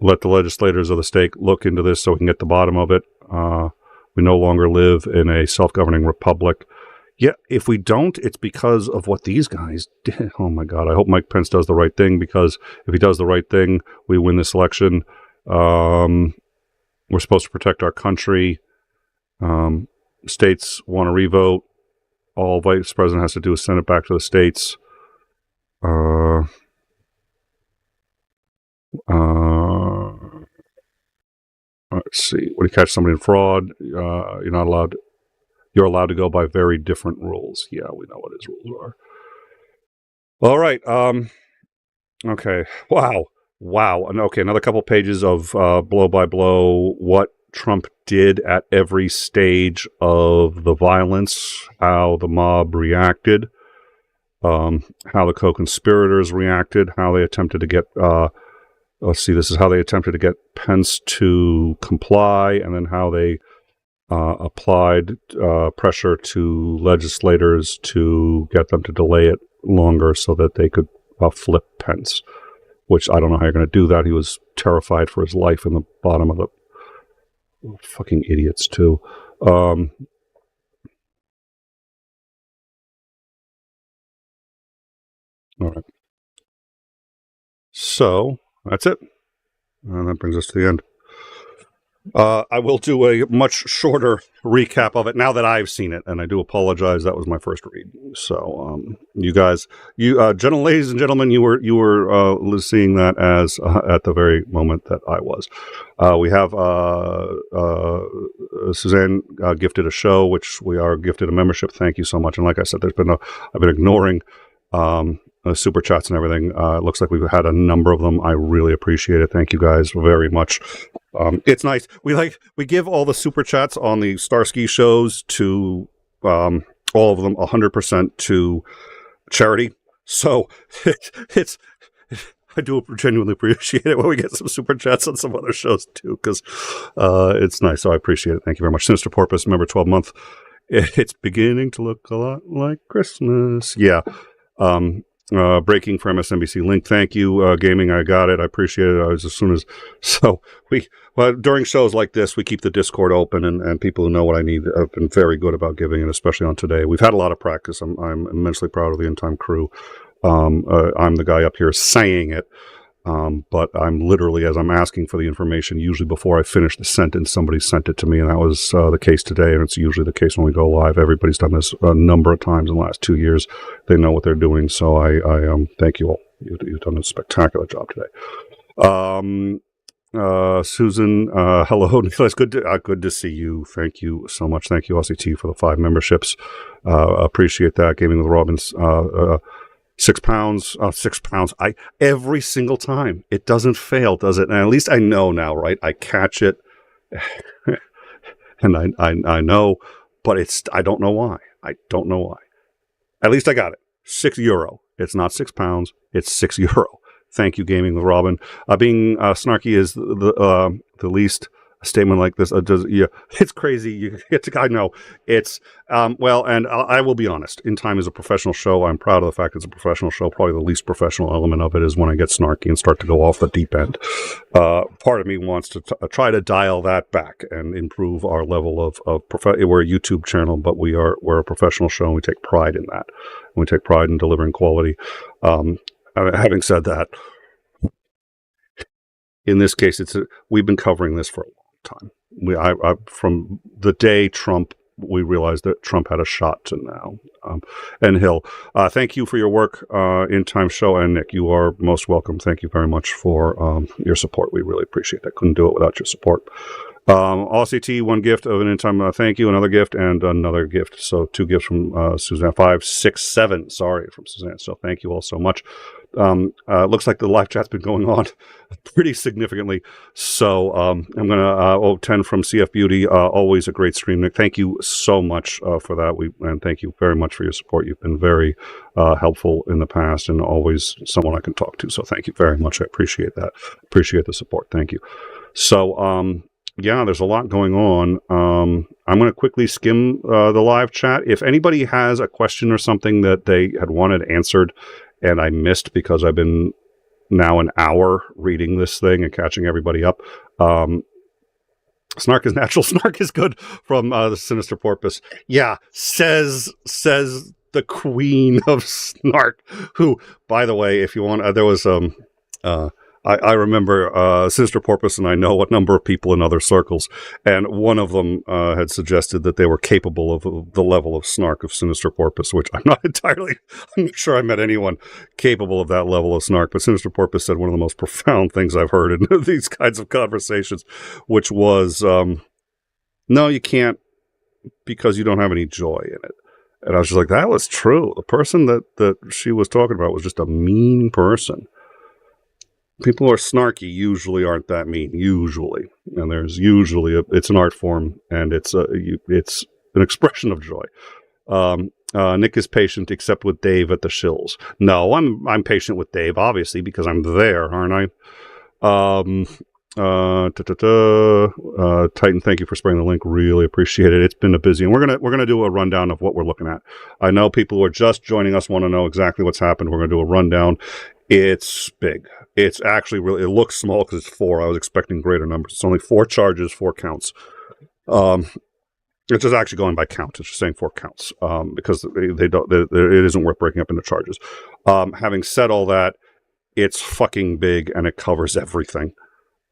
Let the legislators of the state look into this so we can get to the bottom of it. We no longer live in a self-governing republic. Yeah, if we don't, it's because of what these guys did. Oh my God, I hope Mike Pence does the right thing, because if he does the right thing, we win this election. We're supposed to protect our country. States want to revote. all vice president has to do is send it back to the states. Let's see. When you catch somebody in fraud, you're not allowed. You're allowed to go by very different rules. Yeah, we know what his rules are. All right. Okay. Wow. And okay, another couple pages of blow by blow what Trump did at every stage of the violence, how the mob reacted, how the co-conspirators reacted, how they attempted to get. Let's see. This is how they attempted to get Pence to comply, and then how they applied pressure to legislators to get them to delay it longer so that they could flip Pence, which I don't know how you're going to do that. He was terrified for his life in the bottom of the fucking idiots, too. All right. So that's it. And that brings us to the end. I will do a much shorter recap of it now that I've seen it, and I do apologize. That was my first read. So, you guys, ladies and gentlemen, you were seeing that as at the very moment that I was. We have Suzanne gifted a show, which we are gifted a membership. Thank you so much. And like I said, I've been ignoring super chats and everything. It looks like we've had a number of them. I really appreciate it. Thank you guys very much. It's nice. We give all the super chats on the Starsky shows to all of them 100% to charity. So it's I do genuinely appreciate it when we get some super chats on some other shows too, because it's nice. So I appreciate it. Thank you very much. Sinister Porpoise, member 12 month. It's beginning to look a lot like Christmas. Yeah. Breaking for MSNBC link. Thank you, gaming. I got it. I appreciate it. During shows like this, we keep the Discord open, and people who know what I need have been very good about giving it, especially on today. We've had a lot of practice. I'm immensely proud of the in-time crew. I'm the guy up here saying it, but I'm literally, as I'm asking for the information, usually before I finish the sentence, somebody sent it to me, and that was the case today, and it's usually the case when we go live. Everybody's done this a number of times in the last 2 years. They know what they're doing, so I thank you all. You've done a spectacular job today. Susan, hello, Nicholas. Good to see you. Thank you so much. Thank you, RCT, for the 5 memberships. Appreciate that. Gaming with Robbins. £6. Every single time. It doesn't fail, does it? And at least I know now, right? I catch it, and I know, but I don't know why. I don't know why. At least I got it. €6. It's not £6. It's €6. Thank you, Gaming with Robin. Being snarky is the least. A statement like this, it's crazy. You get to, I know it's, and I will be honest. In Time is a professional show. I'm proud of the fact it's a professional show. Probably the least professional element of it is when I get snarky and start to go off the deep end. Part of me wants to try to dial that back and improve our level of we're a YouTube channel, but we're a professional show, and we take pride in that. And we take pride in delivering quality. Having said that, in this case, we've been covering this for a time. From the day we realized that Trump had a shot to now. And Hill, thank you for your work in Time Show, and Nick, you are most welcome. Thank you very much for your support. We really appreciate that. Couldn't do it without your support. RCT, 1 gift of an in-time thank you, another gift, and another gift. So 2 gifts from Suzanne. 5, 6, 7, sorry, from Suzanne. So thank you all so much. Looks like the live chat's been going on pretty significantly. So I'm going to 10 from CF Beauty. Always a great stream, Nick. Thank you so much for that. And thank you very much for your support. You've been very helpful in the past, and always someone I can talk to. So thank you very much. I appreciate that. Appreciate the support. Thank you. So yeah, there's a lot going on. I'm going to quickly skim the live chat. If anybody has a question or something that they had wanted answered and I missed because I've been now an hour reading this thing and catching everybody up, snark is natural. Snark is good, from the Sinister Porpoise. Yeah, says the queen of snark, who, by the way, if you want, there was I remember Sinister Porpoise and I know a number of people in other circles, and one of them had suggested that they were capable of the level of snark of Sinister Porpoise, which I'm not sure I met anyone capable of that level of snark, but Sinister Porpoise said one of the most profound things I've heard in these kinds of conversations, which was, no, you can't, because you don't have any joy in it. And I was just like, that was true. The person that she was talking about was just a mean person. People who are snarky usually aren't that mean, usually. And there's usually, it's an art form, and it's an expression of joy. Nick is patient, except with Dave at the shills. No, I'm patient with Dave, obviously, because I'm there, aren't I? Titan, thank you for spreading the link. Really appreciate it. It's been a busy, and we're gonna do a rundown of what we're looking at. I know people who are just joining us want to know exactly what's happened. We're gonna do a rundown. It's big. It's actually really, it looks small because it's 4. I was expecting greater numbers. It's only 4 charges, 4 counts. It's just actually going by count. It's just saying 4 counts because it isn't worth breaking up into charges. Having said all that, it's fucking big and it covers everything.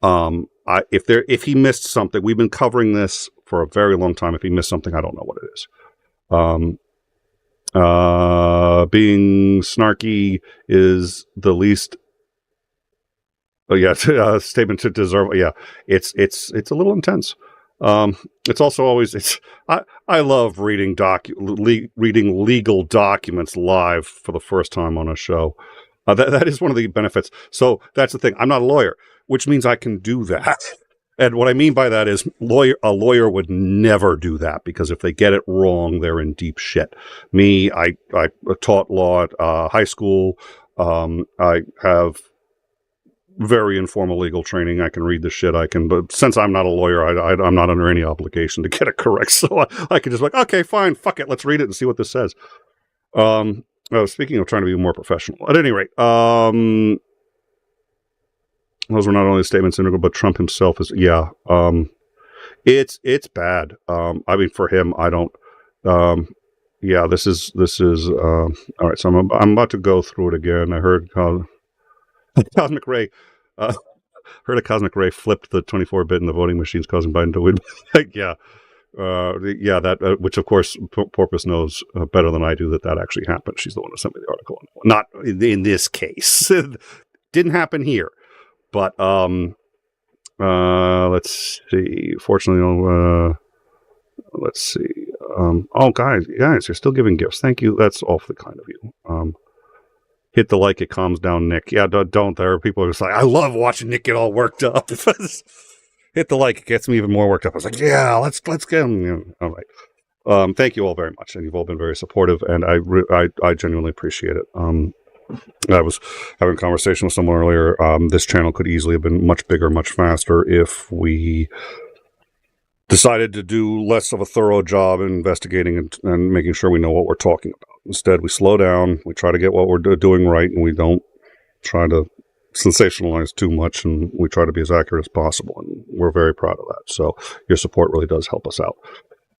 If he missed something, we've been covering this for a very long time. If he missed something, I don't know what it is. Being snarky is the least. Oh yeah, statement to deserve. Yeah, it's a little intense. It's also always I love reading reading legal documents live for the first time on a show. That is one of the benefits. So that's the thing. I'm not a lawyer, which means I can do that. And what I mean by that is a lawyer would never do that, because if they get it wrong, they're in deep shit. Me, I taught law at high school. I have very informal legal training. I can read the shit. But since I'm not a lawyer, I'm not under any obligation to get it correct. So I can just be like, okay, fine, fuck it. Let's read it and see what this says. Speaking of trying to be more professional, at any rate, those were not only statements integral, but Trump himself is, yeah. It's bad. I mean, for him, I don't, yeah, this is, all right. So I'm about to go through it again. I heard Cosmic Ray, heard a Cosmic Ray flipped the 24-bit in the voting machines, causing Biden to win. Yeah. Yeah, that, which of course Porpoise knows better than I do that actually happened. She's the one who sent me the article. Not in this case. Didn't happen here. But, let's see. Fortunately, let's see. Oh, guys, you're still giving gifts. Thank you. That's awfully kind of you. Hit the like, it calms down Nick. Yeah, don't. There are people who are just like, I love watching Nick get all worked up. Hit the like, it gets me even more worked up. I was like, yeah, let's get him. You know, all right. Thank you all very much, and you've all been very supportive, and I genuinely appreciate it. I was having a conversation with someone earlier. This channel could easily have been much bigger, much faster if we decided to do less of a thorough job in investigating and making sure we know what we're talking about. Instead, we slow down, we try to get what we're doing right, and we don't try to sensationalize too much, and we try to be as accurate as possible, and we're very proud of that. So your support really does help us out.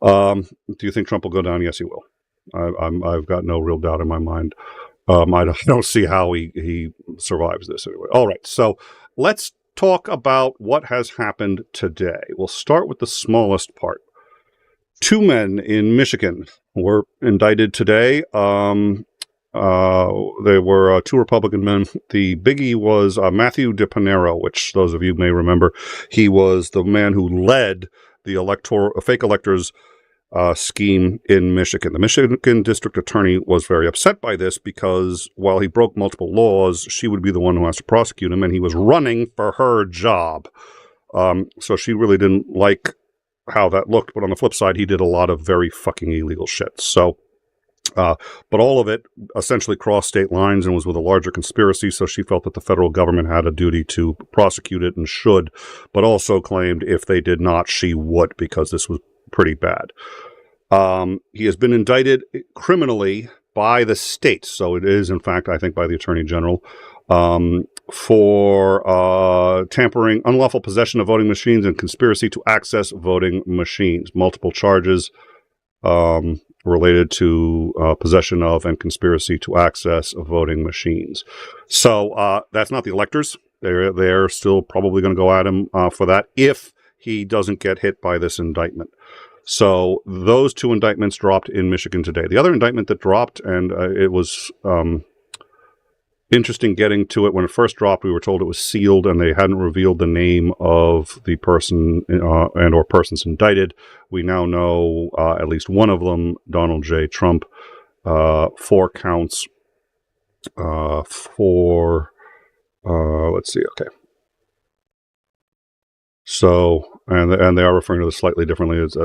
Do you think Trump will go down? Yes, he will. I've got no real doubt in my mind. I don't see how he survives this anyway. All right, so let's talk about what has happened today. We'll start with the smallest part. 2 men in Michigan were indicted today. They were 2 Republican men. The biggie was Matthew DiPanero, which those of you may remember. He was the man who led the fake electors scheme in Michigan. The Michigan district attorney was very upset by this because while he broke multiple laws, she would be the one who has to prosecute him, and he was running for her job. So she really didn't like how that looked. But on the flip side, he did a lot of very fucking illegal shit. So, but all of it essentially crossed state lines and was with a larger conspiracy. So she felt that the federal government had a duty to prosecute it and should, but also claimed if they did not, she would, because this was pretty bad. He has been indicted criminally by the state. So it is, in fact, I think by the Attorney General, for tampering, unlawful possession of voting machines, and conspiracy to access voting machines. Multiple charges related to possession of and conspiracy to access voting machines. So that's not the electors. they're still probably going to go at him for that if he doesn't get hit by this indictment. So those two indictments dropped in Michigan today. The other indictment that dropped, and it was interesting getting to it. When it first dropped, we were told it was sealed and they hadn't revealed the name of the person and or persons indicted. We now know at least one of them, Donald J. Trump, 4 counts for, let's see, okay. So, and they are referring to this slightly differently. It's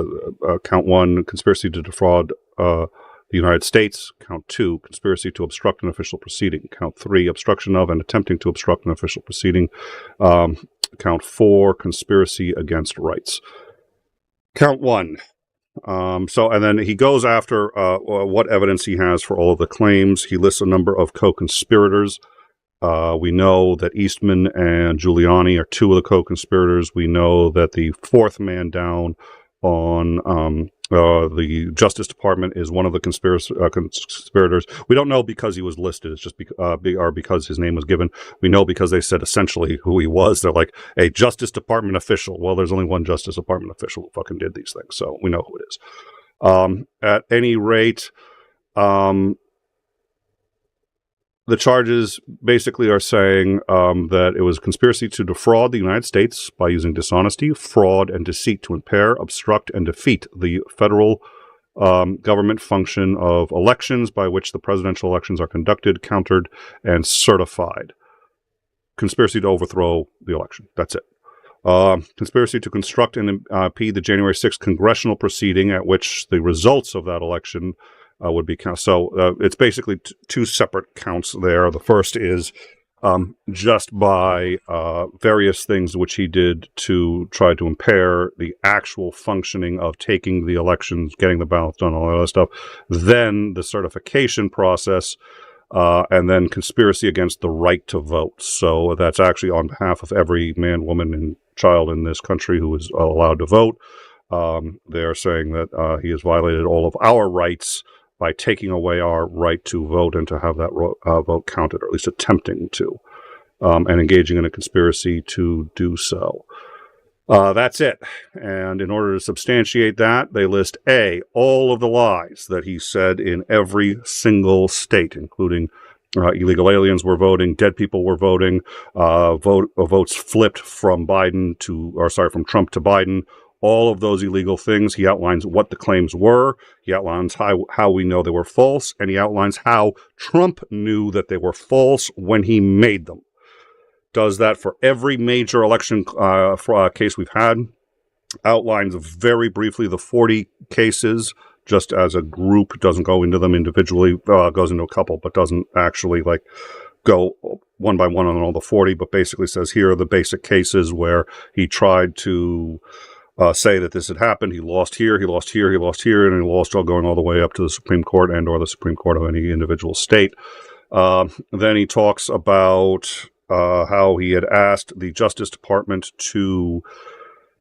count 1, conspiracy to defraud the United States. Count 2, conspiracy to obstruct an official proceeding. Count 3, obstruction of and attempting to obstruct an official proceeding. Count 4, conspiracy against rights. Count 1. So, and then he goes after what evidence he has for all of the claims. He lists a number of co-conspirators. We know that Eastman and Giuliani are 2 of the co-conspirators. We know that the 4th man down on the Justice Department is one of the conspirators. We don't know because he was listed. It's just because his name was given. We know because they said essentially who he was. They're like a Justice Department official. Well, there's only one Justice Department official who fucking did these things, so we know who it is. At any rate, the charges basically are saying that it was conspiracy to defraud the United States by using dishonesty, fraud, and deceit to impair, obstruct, and defeat the federal government function of elections by which the presidential elections are conducted, countered, and certified. Conspiracy to overthrow the election. That's it. Conspiracy to construct and impede the January 6th congressional proceeding at which the results of that election would be counted. So it's basically 2 separate counts there. The first is just by various things which he did to try to impair the actual functioning of taking the elections, getting the ballots done, all that other stuff. Then the certification process, and then conspiracy against the right to vote. So that's actually on behalf of every man, woman, and child in this country who is allowed to vote. They are saying that he has violated all of our rights by taking away our right to vote and to have that vote counted, or at least attempting to, and engaging in a conspiracy to do so. That's it. And in order to substantiate that, they list A, all of the lies that he said in every single state, including illegal aliens were voting, dead people were voting, votes flipped from Trump to Biden. All of those illegal things. He outlines what the claims were. He outlines how we know they were false, and he outlines how Trump knew that they were false when he made them. Does that for every major election case we've had. Outlines very briefly the 40 cases, just as a group. Doesn't go into them individually. Goes into a couple, but doesn't actually go one by one on all the 40. But basically says here are the basic cases where he tried to say that this had happened. He lost here, he lost here, he lost here, and he lost going all the way up to the Supreme Court and or the Supreme Court of any individual state. Then he talks about how he had asked the Justice Department to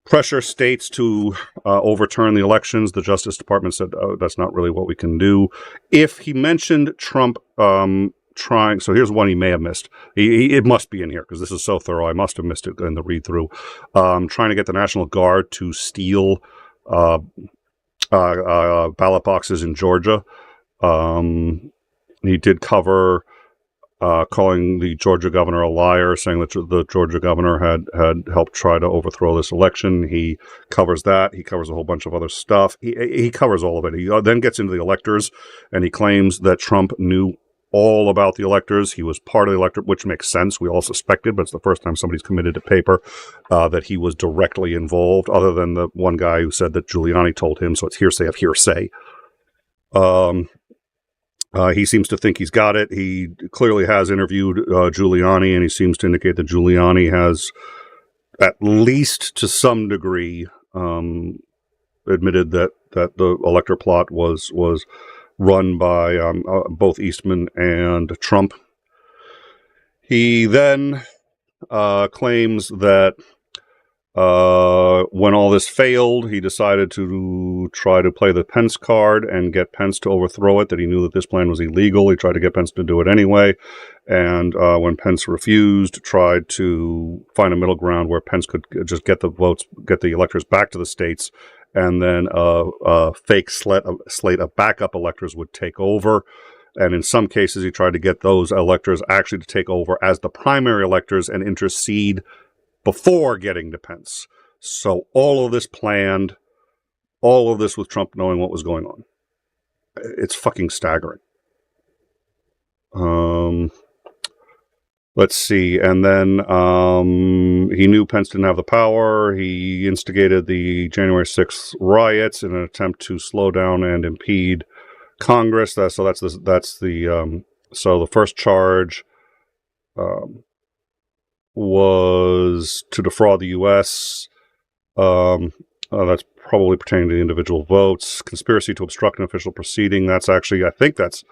pressure states to overturn the elections. The Justice Department said, that's not really what we can do. If he mentioned Trump trying, so here's one he may have missed. It must be in here because this is so thorough. I must have missed it in the read through. Trying to get the National Guard to steal ballot boxes in Georgia. He did cover calling the Georgia governor a liar, saying that the Georgia governor had helped try to overthrow this election. He covers that. He covers a whole bunch of other stuff. He covers all of it. He then gets into the electors, and he claims that Trump knew all about the electors. He was part of the electorate, which makes sense. We all suspected, but it's the first time somebody's committed to paper that he was directly involved, other than the one guy who said that Giuliani told him, so it's hearsay of hearsay. He seems to think he's got it. He clearly has interviewed Giuliani, and he seems to indicate that Giuliani has, at least to some degree, admitted that the elector plot was run by both Eastman and Trump. He then claims that when all this failed, he decided to try to play the Pence card and get Pence to overthrow it, that he knew that this plan was illegal. He tried to get Pence to do it anyway. And when Pence refused, tried to find a middle ground where Pence could just get the votes, get the electors back to the states, and then a fake slate of backup electors would take over. And in some cases, he tried to get those electors actually to take over as the primary electors and intercede before getting to Pence. So all of this planned, all of this with Trump knowing what was going on. It's fucking staggering. Let's see. And then he knew Pence didn't have the power. He instigated the January 6th riots in an attempt to slow down and impede Congress. So the first charge was to defraud the U.S. That's probably pertaining to the individual votes. Conspiracy to obstruct an official proceeding. That's actually, I think that's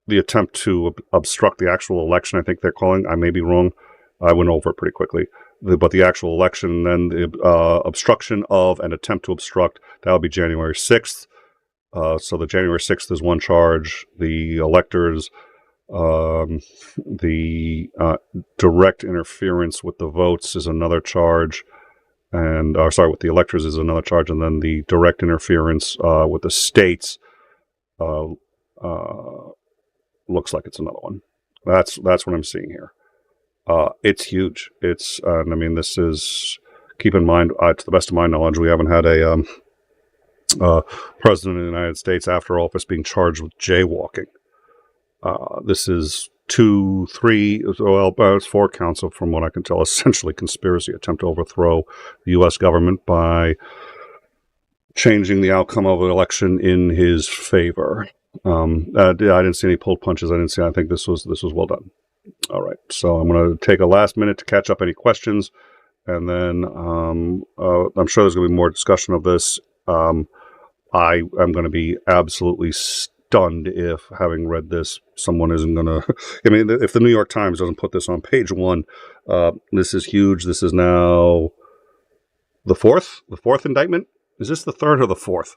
the attempt to obstruct the actual election, I think they're calling. I may be wrong. I went over it pretty quickly. But the actual election, then the obstruction of an attempt to obstruct, that would be January 6th. So the January 6th is one charge. The electors, the direct interference with the votes is another charge. And, with the electors is another charge. And then the direct interference with the states looks like it's another one. That's what I'm seeing here. It's huge. It's, this is, keep in mind, to the best of my knowledge, we haven't had a president of the United States after office being charged with jaywalking. This is 4 counts of, from what I can tell, essentially conspiracy, attempt to overthrow the U.S. government by changing the outcome of an election in his favor. I didn't see any pulled punches. I think this was well done. All right. So I'm going to take a last minute to catch up any questions. And then I'm sure there's going to be more discussion of this. I am going to be absolutely stunned if, having read this, someone isn't going to... if the New York Times doesn't put this on page 1, this is huge. This is now the fourth indictment. Is this the third or the fourth?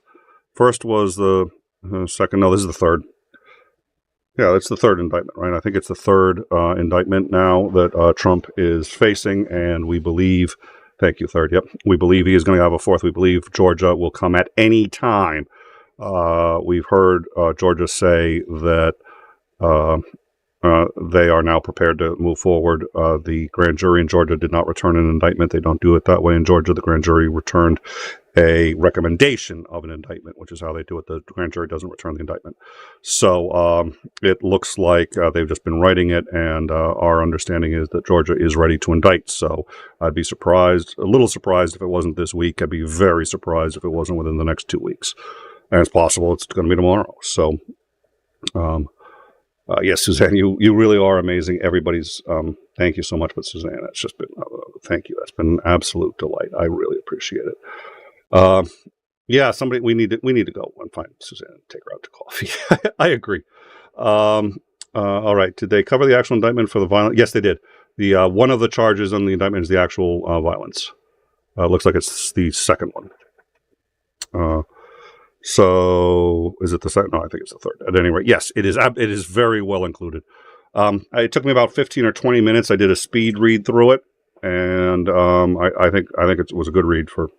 First was the... second, no, this is the third. Yeah, it's the third indictment, right? I think it's the third indictment now that Trump is facing, and we believe, thank you, third, yep, we believe he is going to have a fourth. We believe Georgia will come at any time. We've heard Georgia say that they are now prepared to move forward. The grand jury in Georgia did not return an indictment. They don't do it that way in Georgia. The grand jury returned a recommendation of an indictment, which is how they do it. The grand jury doesn't return the indictment. So it looks like they've just been writing it, and our understanding is that Georgia is ready to indict. So I'd be a little surprised if it wasn't this week. I'd be very surprised if it wasn't within the next 2 weeks. And it's possible it's going to be tomorrow. So, yes, Suzanne, you really are amazing. Everybody's, thank you so much. But Suzanne, it's just been, thank you. That's been an absolute delight. I really appreciate it. Yeah, we need to go and find Suzanne and take her out to coffee. I agree. All right. Did they cover the actual indictment for the violence? Yes, they did. The one of the charges on the indictment is the actual violence. Looks like it's the second one. So is it the second? No, I think it's the third. At any rate, yes, it is. It is very well included. It took me about 15 or 20 minutes. I did a speed read through it, and I think it was a good read for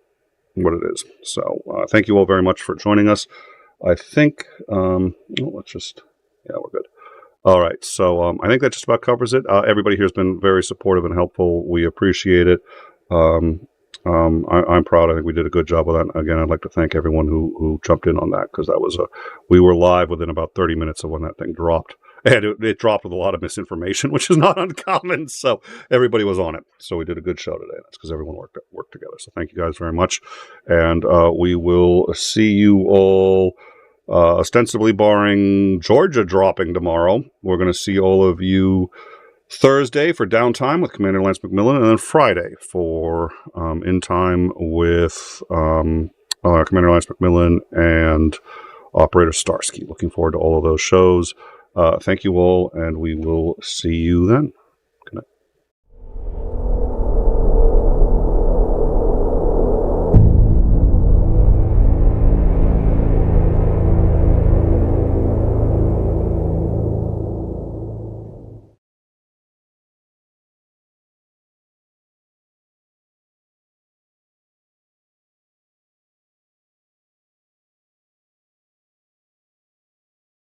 what it is. So thank you all very much for joining us. I think we're good. All right. So I think that just about covers it. Everybody here has been very supportive and helpful. We appreciate it. I'm proud. I think we did a good job with that. Again, I'd like to thank everyone who jumped in on that, because we were live within about 30 minutes of when that thing dropped. And it dropped with a lot of misinformation, which is not uncommon. So everybody was on it. So we did a good show today. That's because everyone worked together. So thank you guys very much. And we will see you all, ostensibly barring Georgia dropping tomorrow. We're going to see all of you Thursday for Downtime with Commander Lance McMillan, and then Friday for In Time with Commander Lance McMillan and Operator Starsky. Looking forward to all of those shows. Thank you all, and we will see you then.